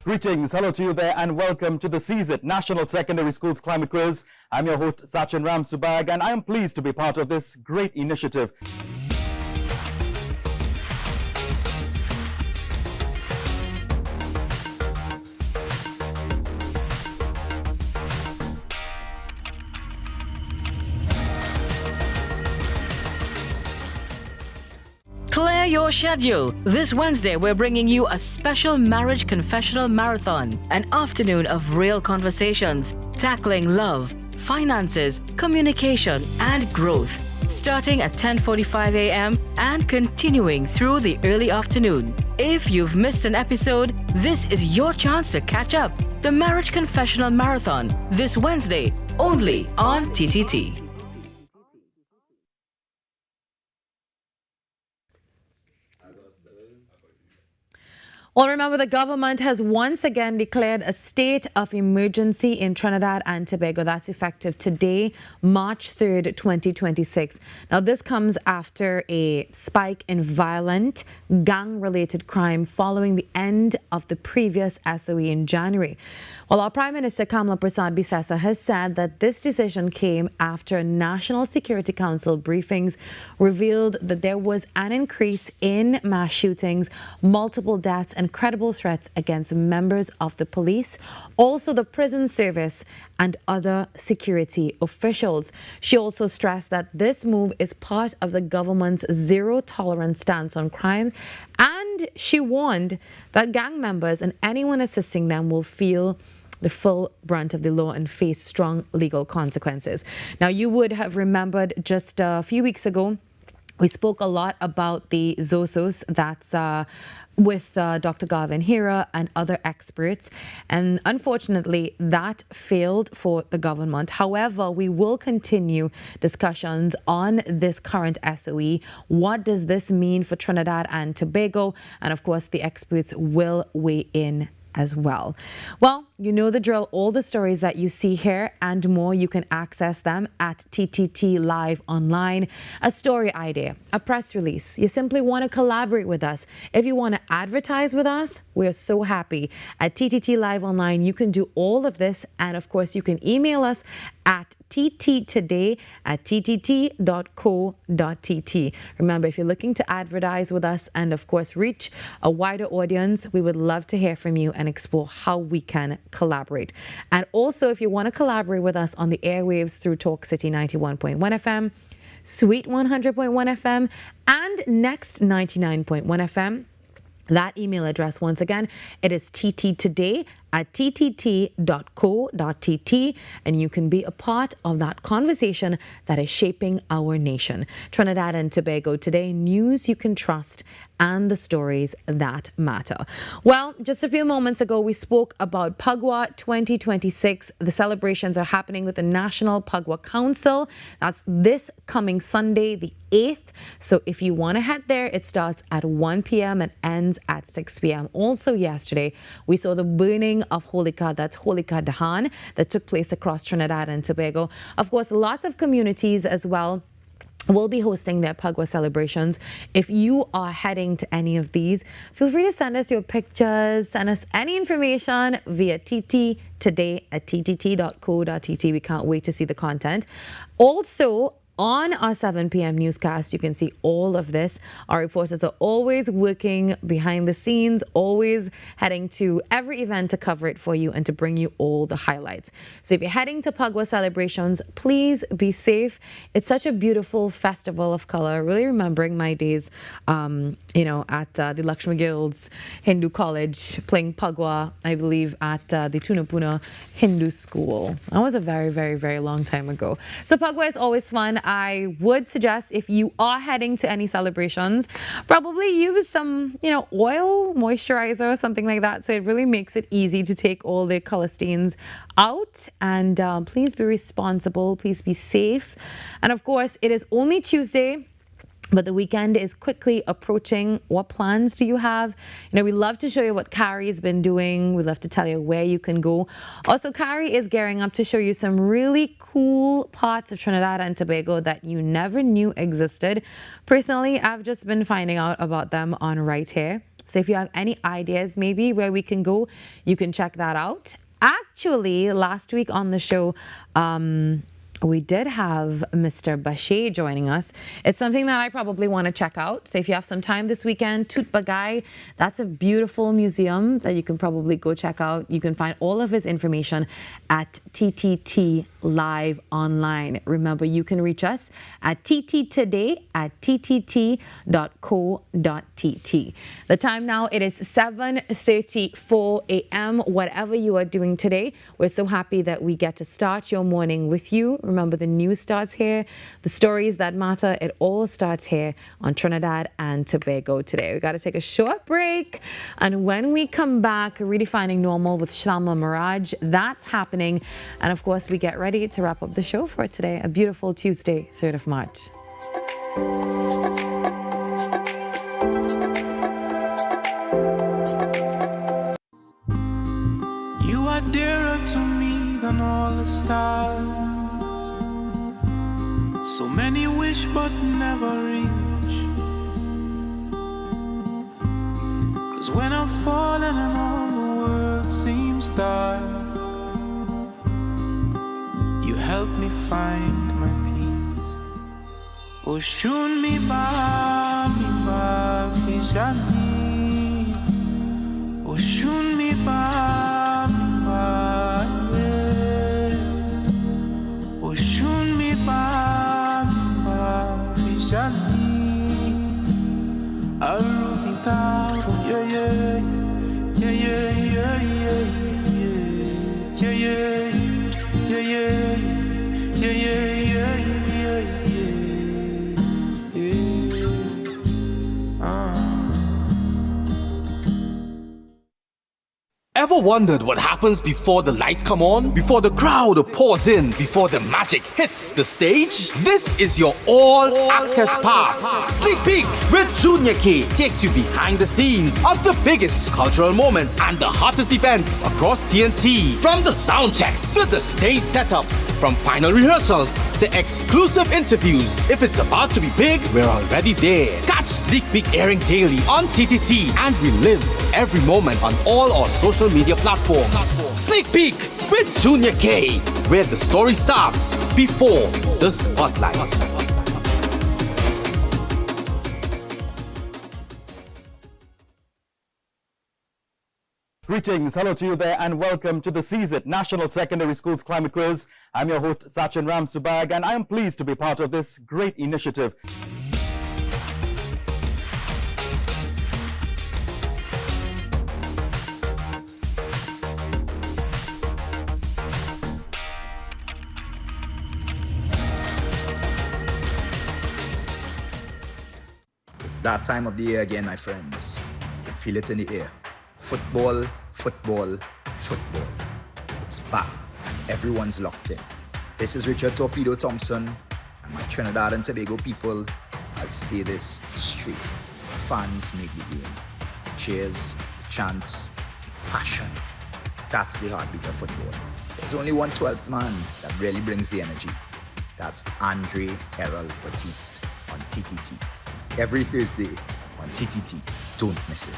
Greetings, hello to you there, and welcome to the CSIT National Secondary Schools Climate Quiz. I'm your host, Sachin Ramsubag, and I am pleased to be part of this great initiative. your schedule. This Wednesday, we're bringing you a special marriage confessional marathon, an afternoon of real conversations, tackling love, finances, communication, and growth. Starting at 10:45 a.m. and continuing through the early afternoon. If you've missed an episode, this is your chance to catch up. The Marriage Confessional Marathon, this Wednesday, only on TTT. Well, remember, the government has once again declared a state of emergency in Trinidad and Tobago. That's effective today, March 3rd, 2026. Now, this comes after a spike in violent, gang-related crime following the end of the previous SOE in January. Well, our Prime Minister Kamla Prasad Bisesa has said that this decision came after National Security Council briefings revealed that there was an increase in mass shootings, multiple deaths, and credible threats against members of the police, also the prison service, and other security officials. She also stressed that this move is part of the government's zero-tolerance stance on crime, and she warned that gang members and anyone assisting them will feel the full brunt of the law and face strong legal consequences. Now, you would have remembered just a few weeks ago, we spoke a lot about the ZOSOS, that's with Dr. Garvin Hira and other experts. And unfortunately, that failed for the government. However, we will continue discussions on this current SOE. What does this mean for Trinidad and Tobago? And of course, the experts will weigh in as well. Well, you know the drill. All the stories that you see here and more, you can access them at TTT Live Online. A story idea, a press release. You simply want to collaborate with us. If you want to advertise with us, we are so happy. At TTT Live Online, you can do all of this. And of course, you can email us at tttoday@ttt.co.tt. Remember, if you're looking to advertise with us and of course reach a wider audience, we would love to hear from you and explore how we can collaborate. And also, if you want to collaborate with us on the airwaves through Talk City 91.1 FM, Sweet 100.1 FM, and Next 99.1 FM, that email address, once again, it is tttoday@ttt.co.tt, and you can be a part of that conversation that is shaping our nation. Trinidad and Tobago Today, news you can trust and the stories that matter. Well, just a few moments ago, we spoke about Pagua 2026. The celebrations are happening with the National Pagua Council. That's this coming Sunday, the 8th. So if you want to head there, it starts at 1 p.m. and ends at 6 p.m. Also yesterday, we saw the burning of Holika, that's Holika Dahan, that took place across Trinidad and Tobago. Of course, lots of communities as well will be hosting their Pagua celebrations. If you are heading to any of these, feel free to send us your pictures, send us any information via tttoday@ttt.co.tt. We can't wait to see the content. Also, on our 7 p.m. newscast, you can see all of this. Our reporters are always working behind the scenes, always heading to every event to cover it for you and to bring you all the highlights. So if you're heading to Pagua celebrations, please be safe. It's such a beautiful festival of color, really remembering my days, at the Lakshmi Guild's Hindu College, playing Pagua, I believe, at the Tunapuna Hindu School. That was a very, very, very long time ago. So Pagua is always fun. I would suggest, if you are heading to any celebrations, probably use some, oil, moisturizer, something like that. So it really makes it easy to take all the color stains out. And please be responsible. Please be safe. And of course, it is only Tuesday, but the weekend is quickly approaching. What plans do you have? We love to show you what Carrie's been doing. We love to tell you where you can go. Also, Carrie is gearing up to show you some really cool parts of Trinidad and Tobago that you never knew existed. Personally, I've just been finding out about them on Right Here. So if you have any ideas maybe where we can go, you can check that out. Actually, last week on the show, we did have Mr. Bashir joining us. It's something that I probably want to check out. So if you have some time this weekend, Tut Bagay, that's a beautiful museum that you can probably go check out. You can find all of his information at TTT Live Online. Remember, you can reach us at ttt@ttt.co.tt. The time now, it is 7:34 a.m. Whatever you are doing today, we're so happy that we get to start your morning with you. Remember, the news starts here. The stories that matter, it all starts here on Trinidad and Tobago Today. We got to take a short break. And when we come back, Redefining Normal with Shalma Miraj, that's happening. And of course, we get ready to wrap up the show for today. A beautiful Tuesday, 3rd of March. You are dearer to me than all the stars. So many wish but never reach. 'Cause when I'm falling and all the world seems dark, you help me find my peace. Oh, shun mi ba fishani. Oh, shun mi ba yeah. Oh, shun mi ba fishani. Arubita, yeah yeah yeah yeah yeah yeah yeah yeah yeah yeah Ever wondered what happens before the lights come on? Before the crowd pours in? Before the magic hits the stage? This is your all-access pass. Sneak Peek with Junior K takes you behind the scenes of the biggest cultural moments and the hottest events across TNT. From the sound checks to the stage setups, from final rehearsals to exclusive interviews. If it's about to be big, we're already there. Catch Sneak Peek airing daily on TTT and relive every moment on all our social media platforms. Sneak Peek with Junior K, where the story starts before the spotlight. Greetings, hello to you there, and welcome to the CSIT National Secondary Schools Climate Quiz. I'm your host, Sachin Ramsubag, and I am pleased to be part of this great initiative. It's that time of the year again, my friends. You feel it in the air. Football, football, football. It's back and everyone's locked in. This is Richard Torpedo Thompson and my Trinidad and Tobago people. I'll stay this straight. Fans make the game. Cheers, chants, passion. That's the heartbeat of football. There's only one 12th man that really brings the energy. That's Andre Errol Batiste on TTT. Every Thursday on TTT. Don't miss it.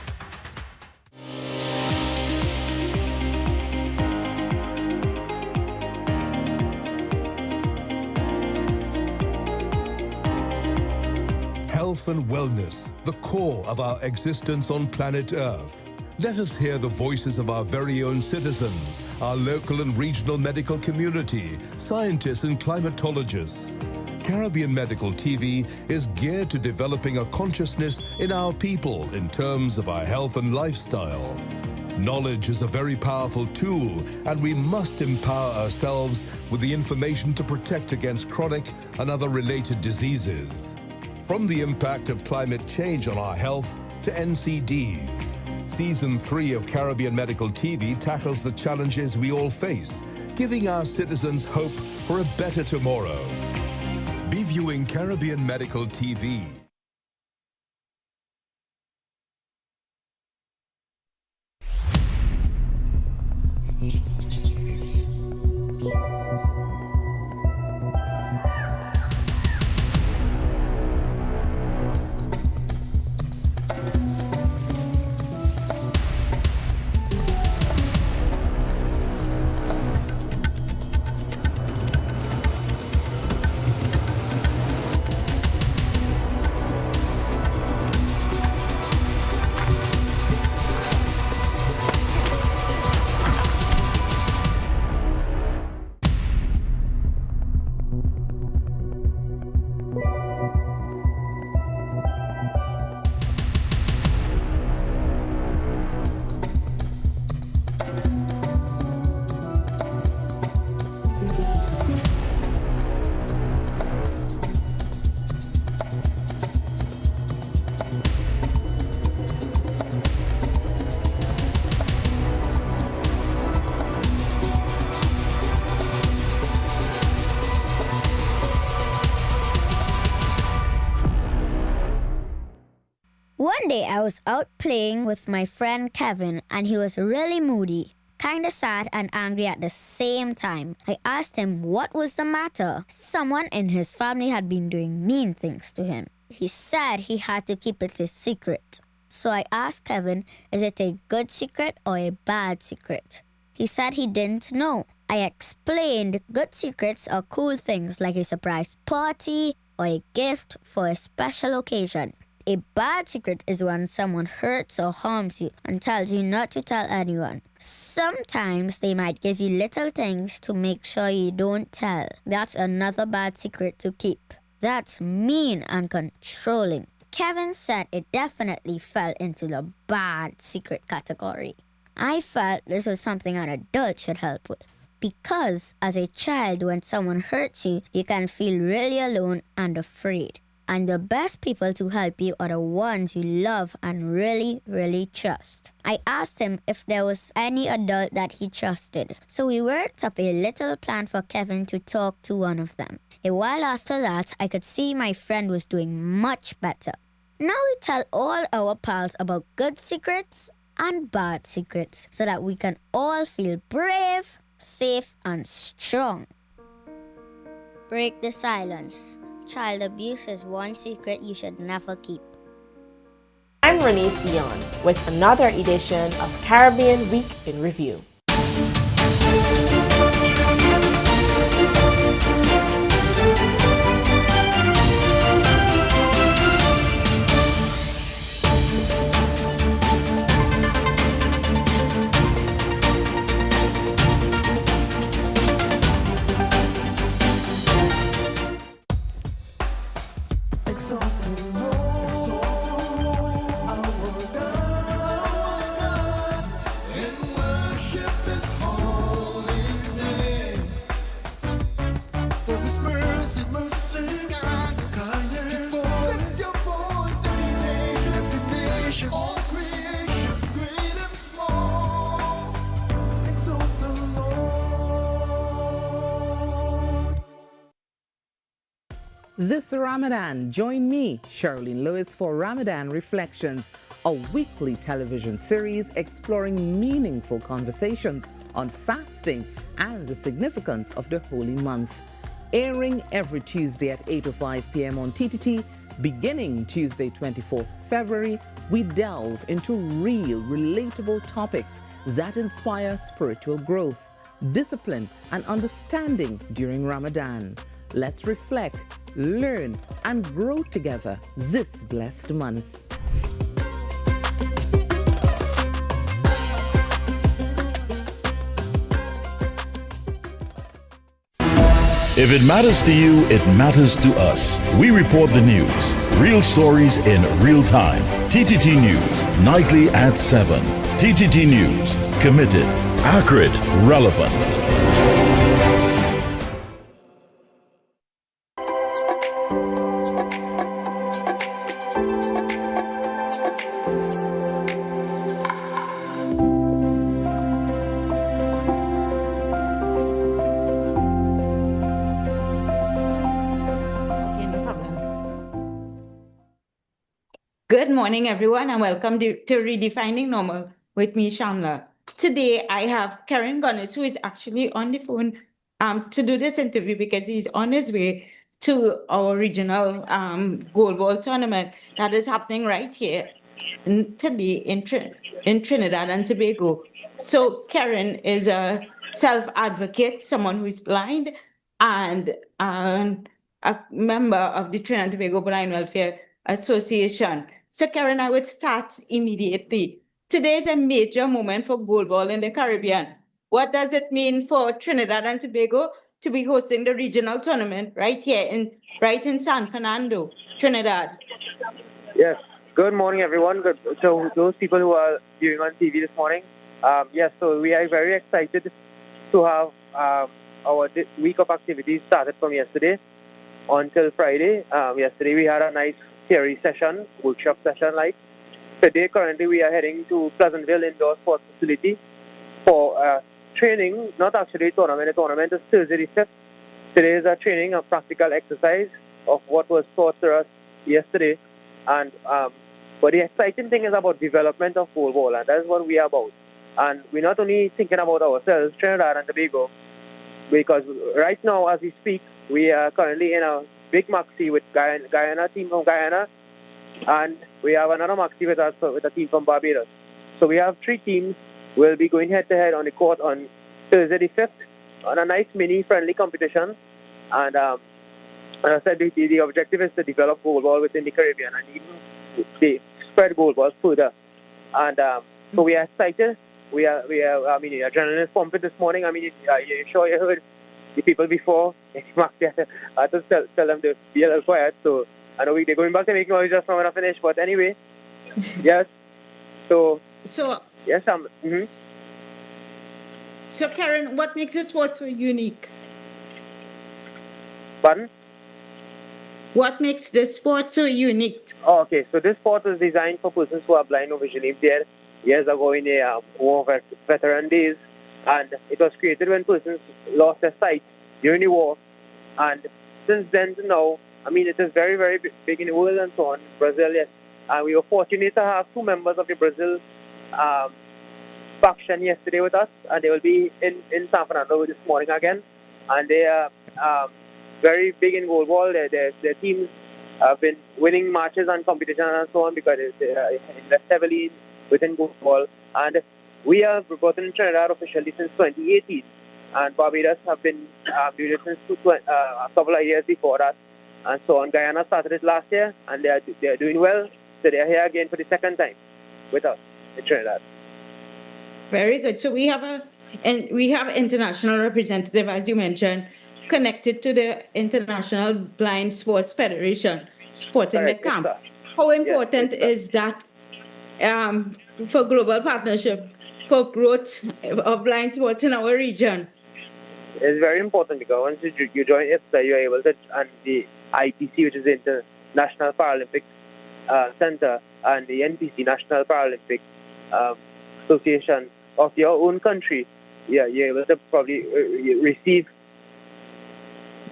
Health and wellness, the core of our existence on planet Earth. Let us hear the voices of our very own citizens, our local and regional medical community, scientists and climatologists. Caribbean Medical TV is geared to developing a consciousness in our people in terms of our health and lifestyle. Knowledge is a very powerful tool, and we must empower ourselves with the information to protect against chronic and other related diseases. From the impact of climate change on our health to NCDs, Season 3 of Caribbean Medical TV tackles the challenges we all face, giving our citizens hope for a better tomorrow. Be viewing Caribbean Medical TV. day, I was out playing with my friend Kevin, and he was really moody, kinda sad and angry at the same time. I asked him what was the matter. Someone in his family had been doing mean things to him. He said he had to keep it a secret. So I asked Kevin, is it a good secret or a bad secret? He said he didn't know. I explained good secrets are cool things like a surprise party or a gift for a special occasion. A bad secret is when someone hurts or harms you and tells you not to tell anyone. Sometimes they might give you little things to make sure you don't tell. That's another bad secret to keep. That's mean and controlling. Kevin said it definitely fell into the bad secret category. I felt this was something an adult should help with. Because as a child, when someone hurts you, you can feel really alone and afraid. And the best people to help you are the ones you love and really, really trust. I asked him if there was any adult that he trusted. So we worked up a little plan for Kevin to talk to one of them. A while after that, I could see my friend was doing much better. Now we tell all our pals about good secrets and bad secrets so that we can all feel brave, safe, and strong. Break the silence. Child abuse is one secret you should never keep. I'm Renee Sion with another edition of Caribbean Week in Review. This Ramadan, join me, Charlene Lewis, for Ramadan Reflections, a weekly television series exploring meaningful conversations on fasting and the significance of the holy month. Airing every Tuesday at 8:05 p.m. on TTT, beginning Tuesday 24th February, we delve into real, relatable topics that inspire spiritual growth, discipline, and understanding during Ramadan. Let's reflect, learn, and grow together this blessed month. If it matters to you, it matters to us. We report the news, real stories in real time. TTT News, nightly at 7. TTT News, committed, accurate, relevant. Good morning, everyone, and welcome to Redefining Normal with me, Shamla. Today, I have Karen Gunness, who is actually on the phone to do this interview because he's on his way to our regional goalball tournament that is happening right here today in Trinidad and Tobago. So Karen is a self-advocate, someone who is blind, and a member of the Trinidad and Tobago Blind Welfare Association. So Karen, I would start immediately. Today is a major moment for goalball in the Caribbean. What does it mean for Trinidad and Tobago to be hosting the regional tournament right here in San Fernando, Trinidad? Yes. Good morning, everyone. So those people who are viewing on TV this morning, yes. So we are very excited to have our week of activities started from yesterday until Friday. Yesterday we had a nice theory session, workshop session like. Today, currently, we are heading to Pleasantville Indoor Sports Facility for training, not actually a tournament. The tournament is Thursday the 5th. Today is a training, a practical exercise of what was taught to us yesterday. And But the exciting thing is about development of goalball, and that's what we are about. And we're not only thinking about ourselves, Trinidad and Tobago, because right now, as we speak, we are currently in a big maxi with Guyana team from Guyana, and we have another maxi with us with a team from Barbados. So we have 3 teams. We'll be going head-to-head on the court on Thursday the 5th on a nice mini-friendly competition. And as I said, the objective is to develop goalball within the Caribbean and even spread goalball further. And so we are excited. We are. I mean, the adrenaline is pumping this morning. I mean, you're sure you heard the people before. I had to tell them to be a little quiet. So I know they're going back to make noise just now when I finish. But anyway, yes. So yes, So Karen, what makes this sport so unique? Pardon? What makes this sport so unique? Oh, okay, so this sport is designed for persons who are blind or visually impaired. Years ago in the war veteran days, and it was created when persons lost their sight during the war. And since then to now, I mean, it is very, very big in the world and so on. Brazil, yes. And we were fortunate to have 2 members of the Brazil faction yesterday with us, and they will be in San Fernando this morning again. And they are very big in goalball. Their teams have been winning matches and competition and so on because they invest heavily within goalball. And we have reported in Trinidad officially since 2018, and Barbados have been doing it since a couple of years before that. And so on. Guyana started it last year, and they are doing well. So they are here again for the 2nd time with us in Trinidad. Very good. So we have international representative, as you mentioned, connected to the International Blind Sports Federation, supporting the camp. How important is that for global partnership, for growth of blind sports in our region? It's very important because once you join IPSA, you're able to, and the IPC, which is the International Paralympic Center, and the NPC, National Paralympic Association of your own country, you're able to probably receive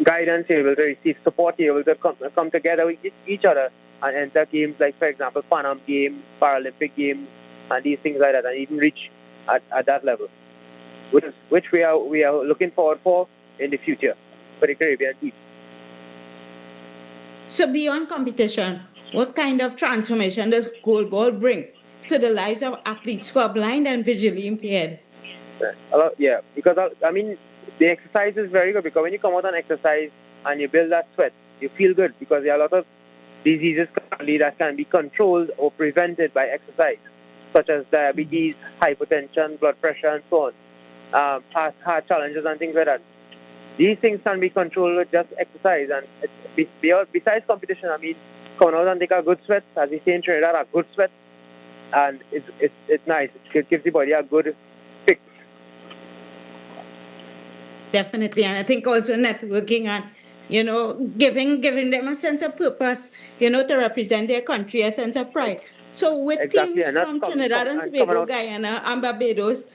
guidance, you're able to receive support, you're able to come together with each other and enter games like, for example, Pan Am Games, Paralympic Games, and these things like that, and even reach at that level, which we are looking forward for in the future for the Caribbean team. So beyond competition, what kind of transformation does goalball bring to the lives of athletes who are blind and visually impaired? Yeah, because I mean, the exercise is very good because when you come out and exercise and you build that sweat, you feel good because there are a lot of diseases currently that can be controlled or prevented by exercise, such as diabetes, hypertension, blood pressure, and so on, heart challenges and things like that. These things can be controlled with just exercise, and besides competition, I mean, come out and take a good sweat, as we say in Trinidad, a good sweat, and it's nice. It gives the body a good fix. Definitely, and I think also networking and, giving them a sense of purpose, to represent their country, a sense of pride. So with teams from Trinidad and Tobago, Guyana, and Barbados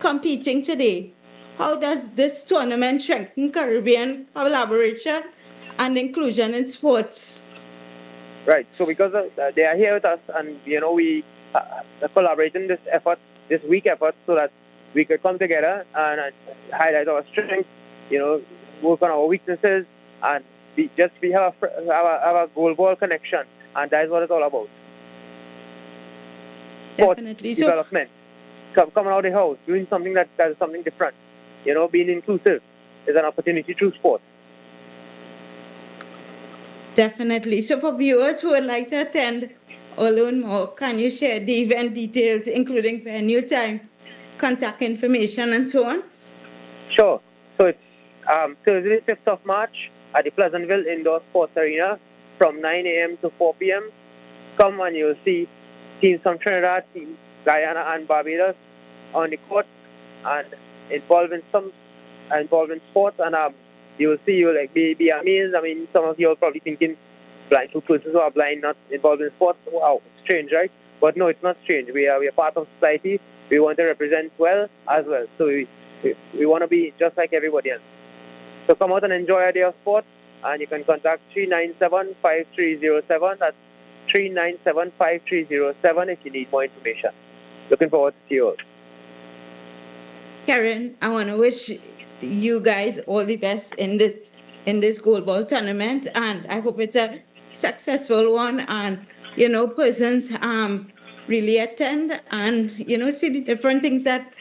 competing today, how does this tournament strengthen Caribbean collaboration and inclusion in sports? Right. So because they are here with us, and we are collaborating this week effort, so that we could come together and highlight our strengths, work on our weaknesses, and have a goalball connection, and that is what it's all about. Definitely. Sport development, coming out of the house, doing something that is something different. Being inclusive is an opportunity through sport. Definitely. So for viewers who would like to attend or learn more, can you share the event details, including venue, time, contact information, and so on? Sure. So it's Thursday, 5th of March at the Pleasantville Indoor Sports Arena from 9 a.m. to 4 p.m. Come and you'll see teams from Trinidad, teams Guyana and Barbados on the court and involved in sports, and you will see, you'll be amazed. I mean, some of you are probably thinking blind persons who are blind not involved in sports. Wow, strange, right? But no, it's not strange. We are part of society. We want to represent well as well. So we want to be just like everybody else. So come out and enjoy a day of sport, and you can contact 397-5307. That's 397-5307 if you need more information. Looking forward to see you all. Karen, I want to wish you guys all the best in this gold ball tournament, and I hope it's a successful one, and persons really attend and see the different things that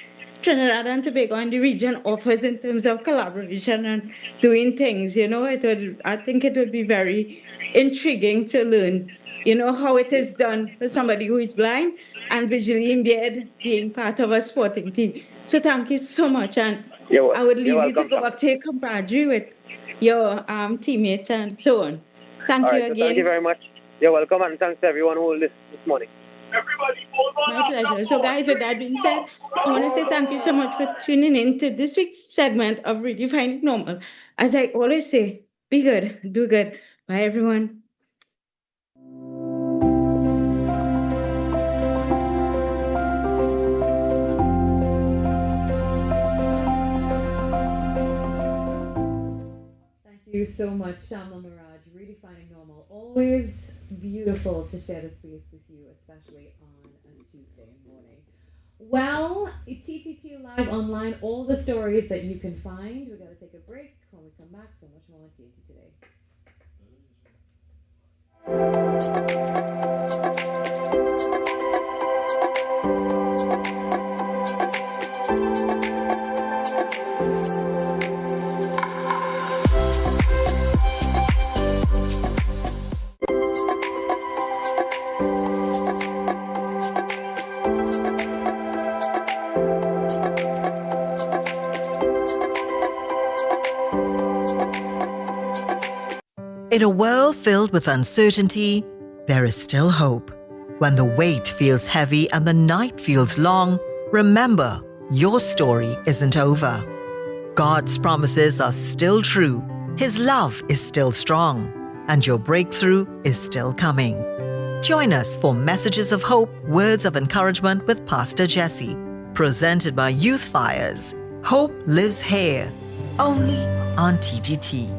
Trinidad and Tobago and the region offers in terms of collaboration and doing things. I think it would be very intriguing to learn how it is done for somebody who is blind and visually impaired being part of a sporting team. So thank you so much, and I would leave you to go back to your compadre with your teammates and so on. Thank you again. So thank you very much. You're welcome, and thanks to everyone who listened this morning. My pleasure. So guys, with that being said, I want to say thank you so much for tuning in to this week's segment of Redefining Normal. As I always say, be good, do good. Bye, everyone. Thank you so much, Shamla Miraj. Redefining Normal. Always beautiful to share the space with you, especially on a Tuesday morning. Well, TTT Live Online, all the stories that you can find. We're going to take a break. When we come back, so much more on TTT Today. In a world filled with uncertainty, there is still hope. When the weight feels heavy and the night feels long, remember, your story isn't over. God's promises are still true, His love is still strong, and your breakthrough is still coming. Join us for Messages of Hope, Words of Encouragement with Pastor Jesse, presented by Youth Fires. Hope lives here, only on TTT.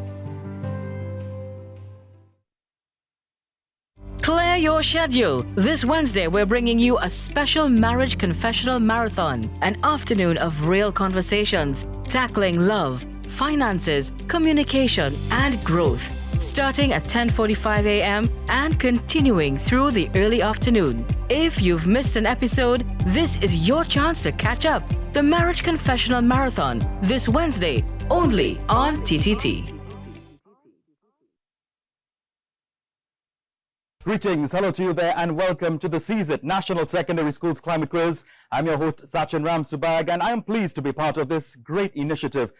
Clear your schedule. This Wednesday, we're bringing you a special marriage confessional marathon, an afternoon of real conversations, tackling love, finances, communication, and growth. Starting at 10:45 a.m. and continuing through the early afternoon. If you've missed an episode, this is your chance to catch up. The Marriage Confessional Marathon, this Wednesday, only on TTT. Greetings, hello to you there, and welcome to the CSIT National Secondary Schools Climate Quiz. I'm your host, Sachin Ram Subag, and I am pleased to be part of this great initiative.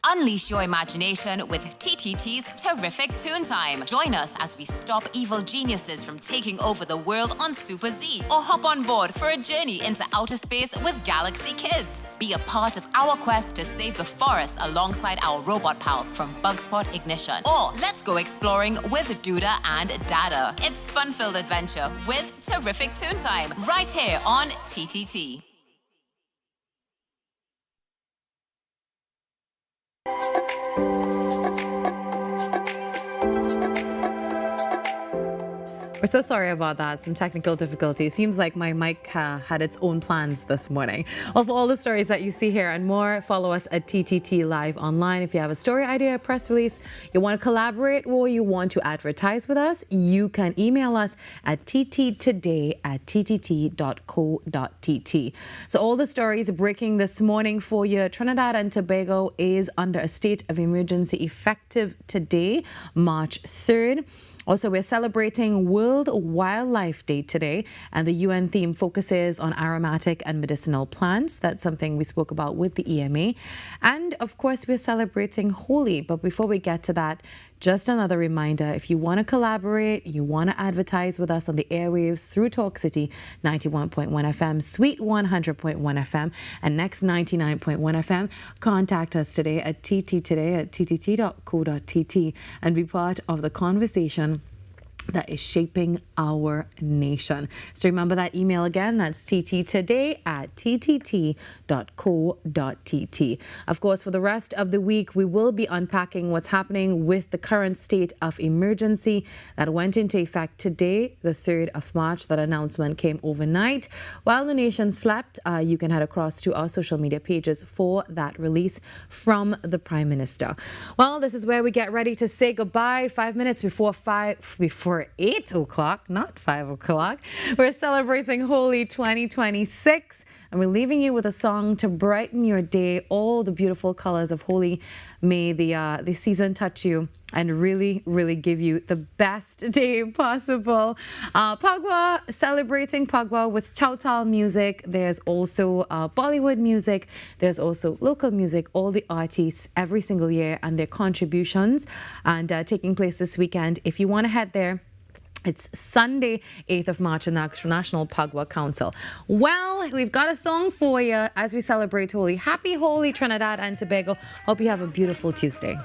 Unleash your imagination with TTT's terrific Toon Time. Join us as we stop evil geniuses from taking over the world on Super Z, or hop on board for a journey into outer space with Galaxy Kids. Be a part of our quest to save the forest alongside our robot pals from Bugspot Ignition. Or let's go exploring with Duda and Dada. It's fun-filled adventure with terrific Toon Time right here on TTT. We're so sorry about that. Some technical difficulties. Seems like my mic had its own plans this morning. Well, for all the stories that you see here and more, follow us at TTT Live Online. If you have a story idea, a press release, you want to collaborate, or you want to advertise with us, you can email us at tttoday@ttt.co.tt. So all the stories breaking this morning for you. Trinidad and Tobago is under a state of emergency effective today, March 3rd. Also, we're celebrating World Wildlife Day today, and the UN theme focuses on aromatic and medicinal plants. That's something we spoke about with the EMA. And of course, we're celebrating Holi. But before we get to that, just another reminder, if you want to collaborate, you want to advertise with us on the airwaves through Talk City 91.1 FM, Sweet 100.1 FM, and Next 99.1 FM, contact us today at ttt@ttt.co.tt and be part of the conversation that is shaping our nation. So remember that email again, that's tttoday@ttt.co.tt. Of course, for the rest of the week, we will be unpacking what's happening with the current state of emergency that went into effect today, the 3rd of March. That announcement came overnight. While the nation slept, you can head across to our social media pages for that release from the Prime Minister. Well, this is where we get ready to say goodbye. 5 minutes before 8 o'clock, not 5 o'clock. We're celebrating Holi 2026, and we're leaving you with a song to brighten your day. All the beautiful colors of Holi. May the season touch you and really, really give you the best day possible. Pagua, celebrating Pagua with Chowtal music. There's also Bollywood music. There's also local music. All the artists every single year and their contributions, and taking place this weekend. If you want to head there, it's Sunday, 8th of March in the National Pagua Council. Well, we've got a song for you as we celebrate Holi. Happy Holi, Trinidad and Tobago. Hope you have a beautiful Tuesday.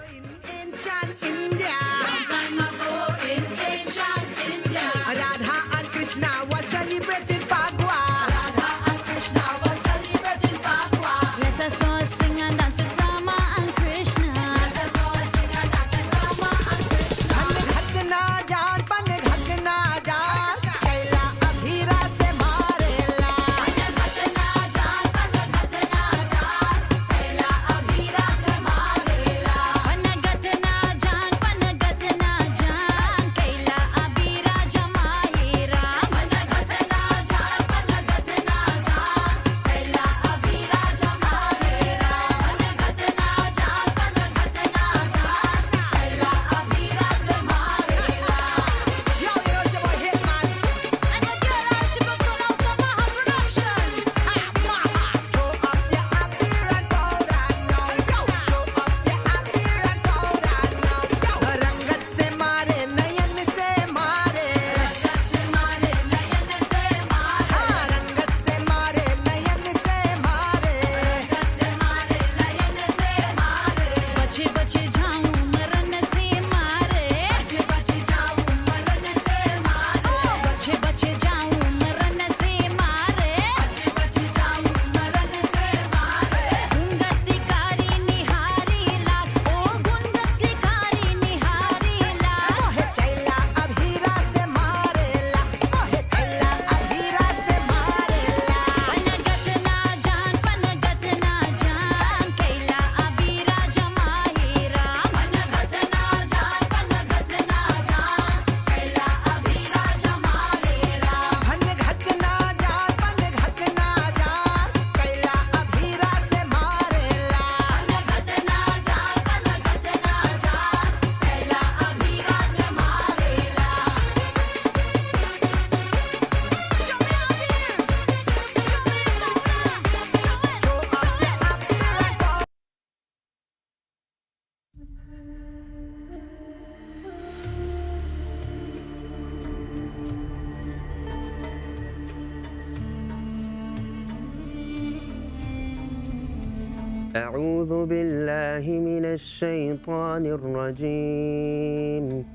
أعوذ بالله من الشيطان الرجيم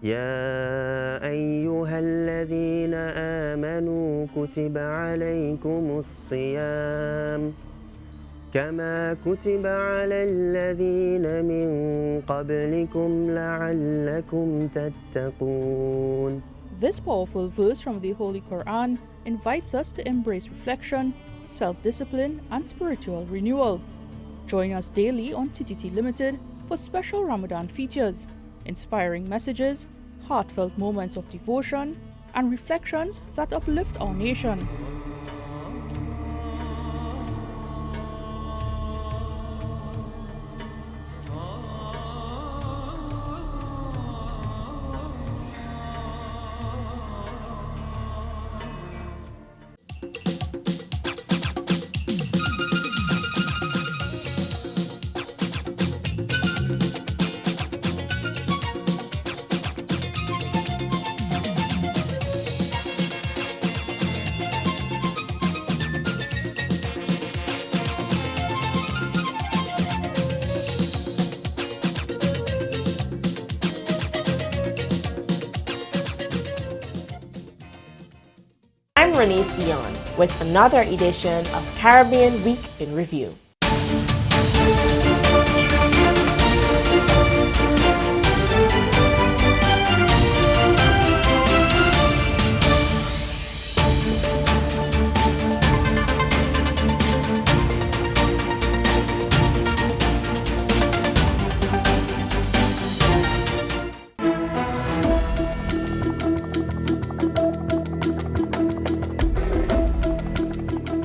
يا أيها الذين آمنوا كتب عليكم الصيام كما كتب على الذين من قبلكم لعلكم تتقون. This powerful verse from the Holy Quran invites us to embrace reflection, self-discipline, and spiritual renewal. Join us daily on TTT Limited for special Ramadan features, inspiring messages, heartfelt moments of devotion, and reflections that uplift our nation. Renee Sion with another edition of Caribbean Week in Review.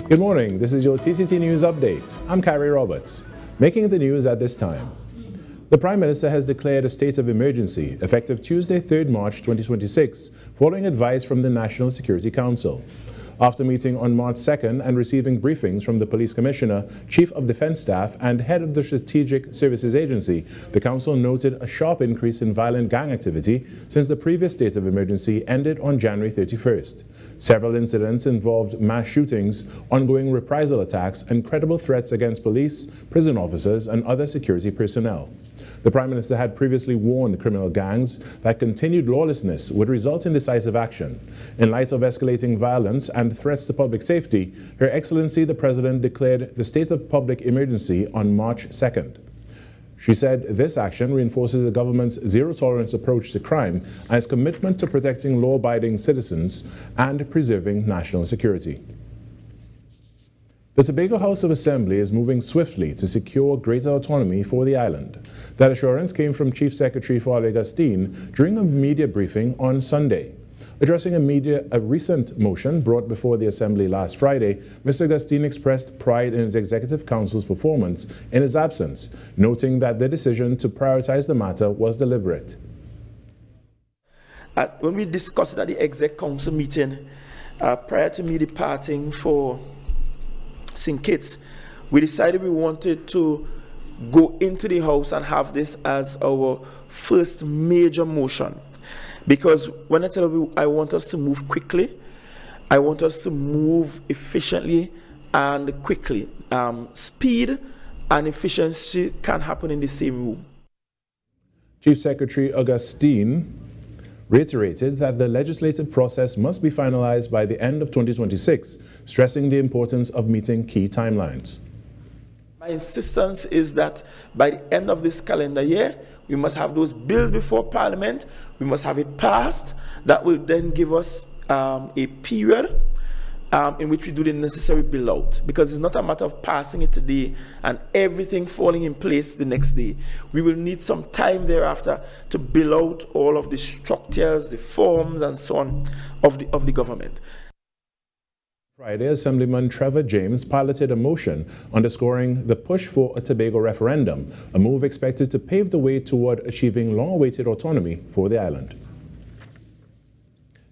Good morning, this is your TTT News Update. I'm Carrie Roberts. Making the news at this time. The Prime Minister has declared a state of emergency effective Tuesday, 3rd March 2026, following advice from the National Security Council. After meeting on March 2nd and receiving briefings from the Police Commissioner, Chief of Defence Staff and Head of the Strategic Services Agency, the Council noted a sharp increase in violent gang activity since the previous state of emergency ended on January 31st. Several incidents involved mass shootings, ongoing reprisal attacks, and credible threats against police, prison officers, and other security personnel. The Prime Minister had previously warned criminal gangs that continued lawlessness would result in decisive action. In light of escalating violence and threats to public safety, Her Excellency the President declared the state of public emergency on March 2nd. She said this action reinforces the government's zero-tolerance approach to crime and its commitment to protecting law-abiding citizens and preserving national security. The Tobago House of Assembly is moving swiftly to secure greater autonomy for the island. That assurance came from Chief Secretary Father Augustine during a media briefing on Sunday. Addressing a recent motion brought before the Assembly last Friday, Mr. Augustine expressed pride in his Executive Council's performance in his absence, noting that the decision to prioritize the matter was deliberate. When we discussed at the Exec Council meeting, prior to me departing for St. Kitts, we decided we wanted to go into the House and have this as our first major motion. Because when I tell you I want us to move quickly, I want us to move efficiently and quickly. Speed and efficiency can happen in the same room. Chief Secretary Augustine reiterated that the legislative process must be finalized by the end of 2026, stressing the importance of meeting key timelines. My insistence is that by the end of this calendar year, we must have those bills before Parliament. We must have it passed. That will then give us a period in which we do the necessary bill out. Because it's not a matter of passing it today and everything falling in place the next day. We will need some time thereafter to bill out all of the structures, the forms, and so on of the government. Friday, Assemblyman Trevor James piloted a motion underscoring the push for a Tobago referendum, a move expected to pave the way toward achieving long-awaited autonomy for the island.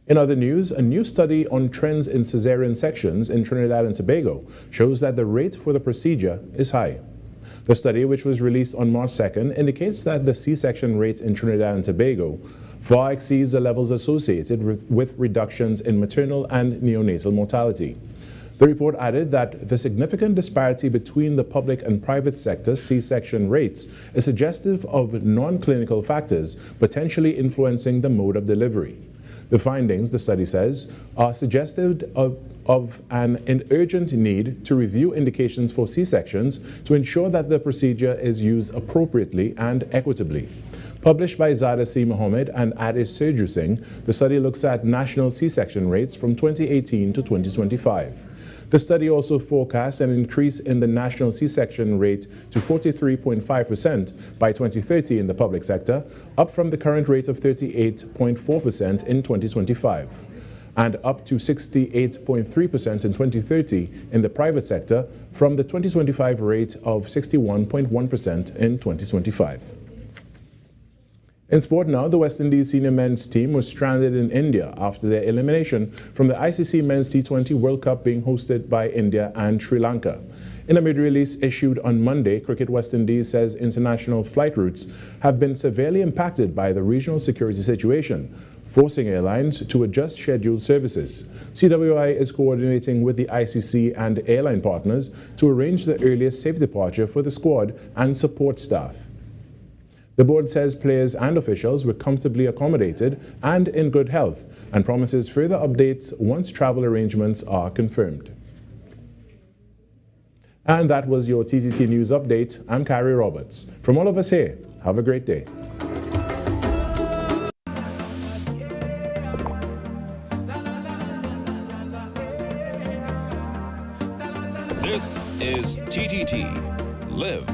In other news, a new study on trends in cesarean sections in Trinidad and Tobago shows that the rate for the procedure is high. The study, which was released on March 2nd, indicates that the C-section rate in Trinidad and Tobago far exceeds the levels associated with reductions in maternal and neonatal mortality. The report added that the significant disparity between the public and private sector C-section rates is suggestive of non-clinical factors potentially influencing the mode of delivery. The findings, the study says, are suggestive of an urgent need to review indications for C-sections to ensure that the procedure is used appropriately and equitably. Published by Zada C. Mohammed and Adish Serju Singh, the study looks at national C-section rates from 2018 to 2025. The study also forecasts an increase in the national C-section rate to 43.5% by 2030 in the public sector, up from the current rate of 38.4% in 2025, and up to 68.3% in 2030 in the private sector from the 2025 rate of 61.1% in 2025. In sport now, the West Indies senior men's team was stranded in India after their elimination from the ICC Men's T20 World Cup being hosted by India and Sri Lanka. In a mid-release issued on Monday, Cricket West Indies says international flight routes have been severely impacted by the regional security situation, forcing airlines to adjust scheduled services. CWI is coordinating with the ICC and airline partners to arrange the earliest safe departure for the squad and support staff. The board says players and officials were comfortably accommodated and in good health, and promises further updates once travel arrangements are confirmed. And that was your TTT News Update. I'm Carrie Roberts. From all of us here, have a great day. This is TTT. Live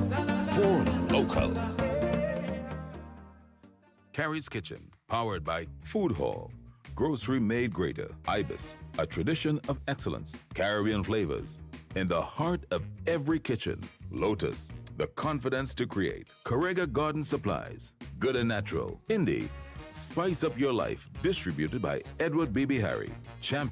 for local. Carrie's Kitchen, powered by Food Hall. Grocery made greater. Ibis, a tradition of excellence. Caribbean flavors. In the heart of every kitchen. Lotus, the confidence to create. Correga Garden Supplies. Good and natural. Indie, spice up your life. Distributed by Edward B.B. Harry. Champion.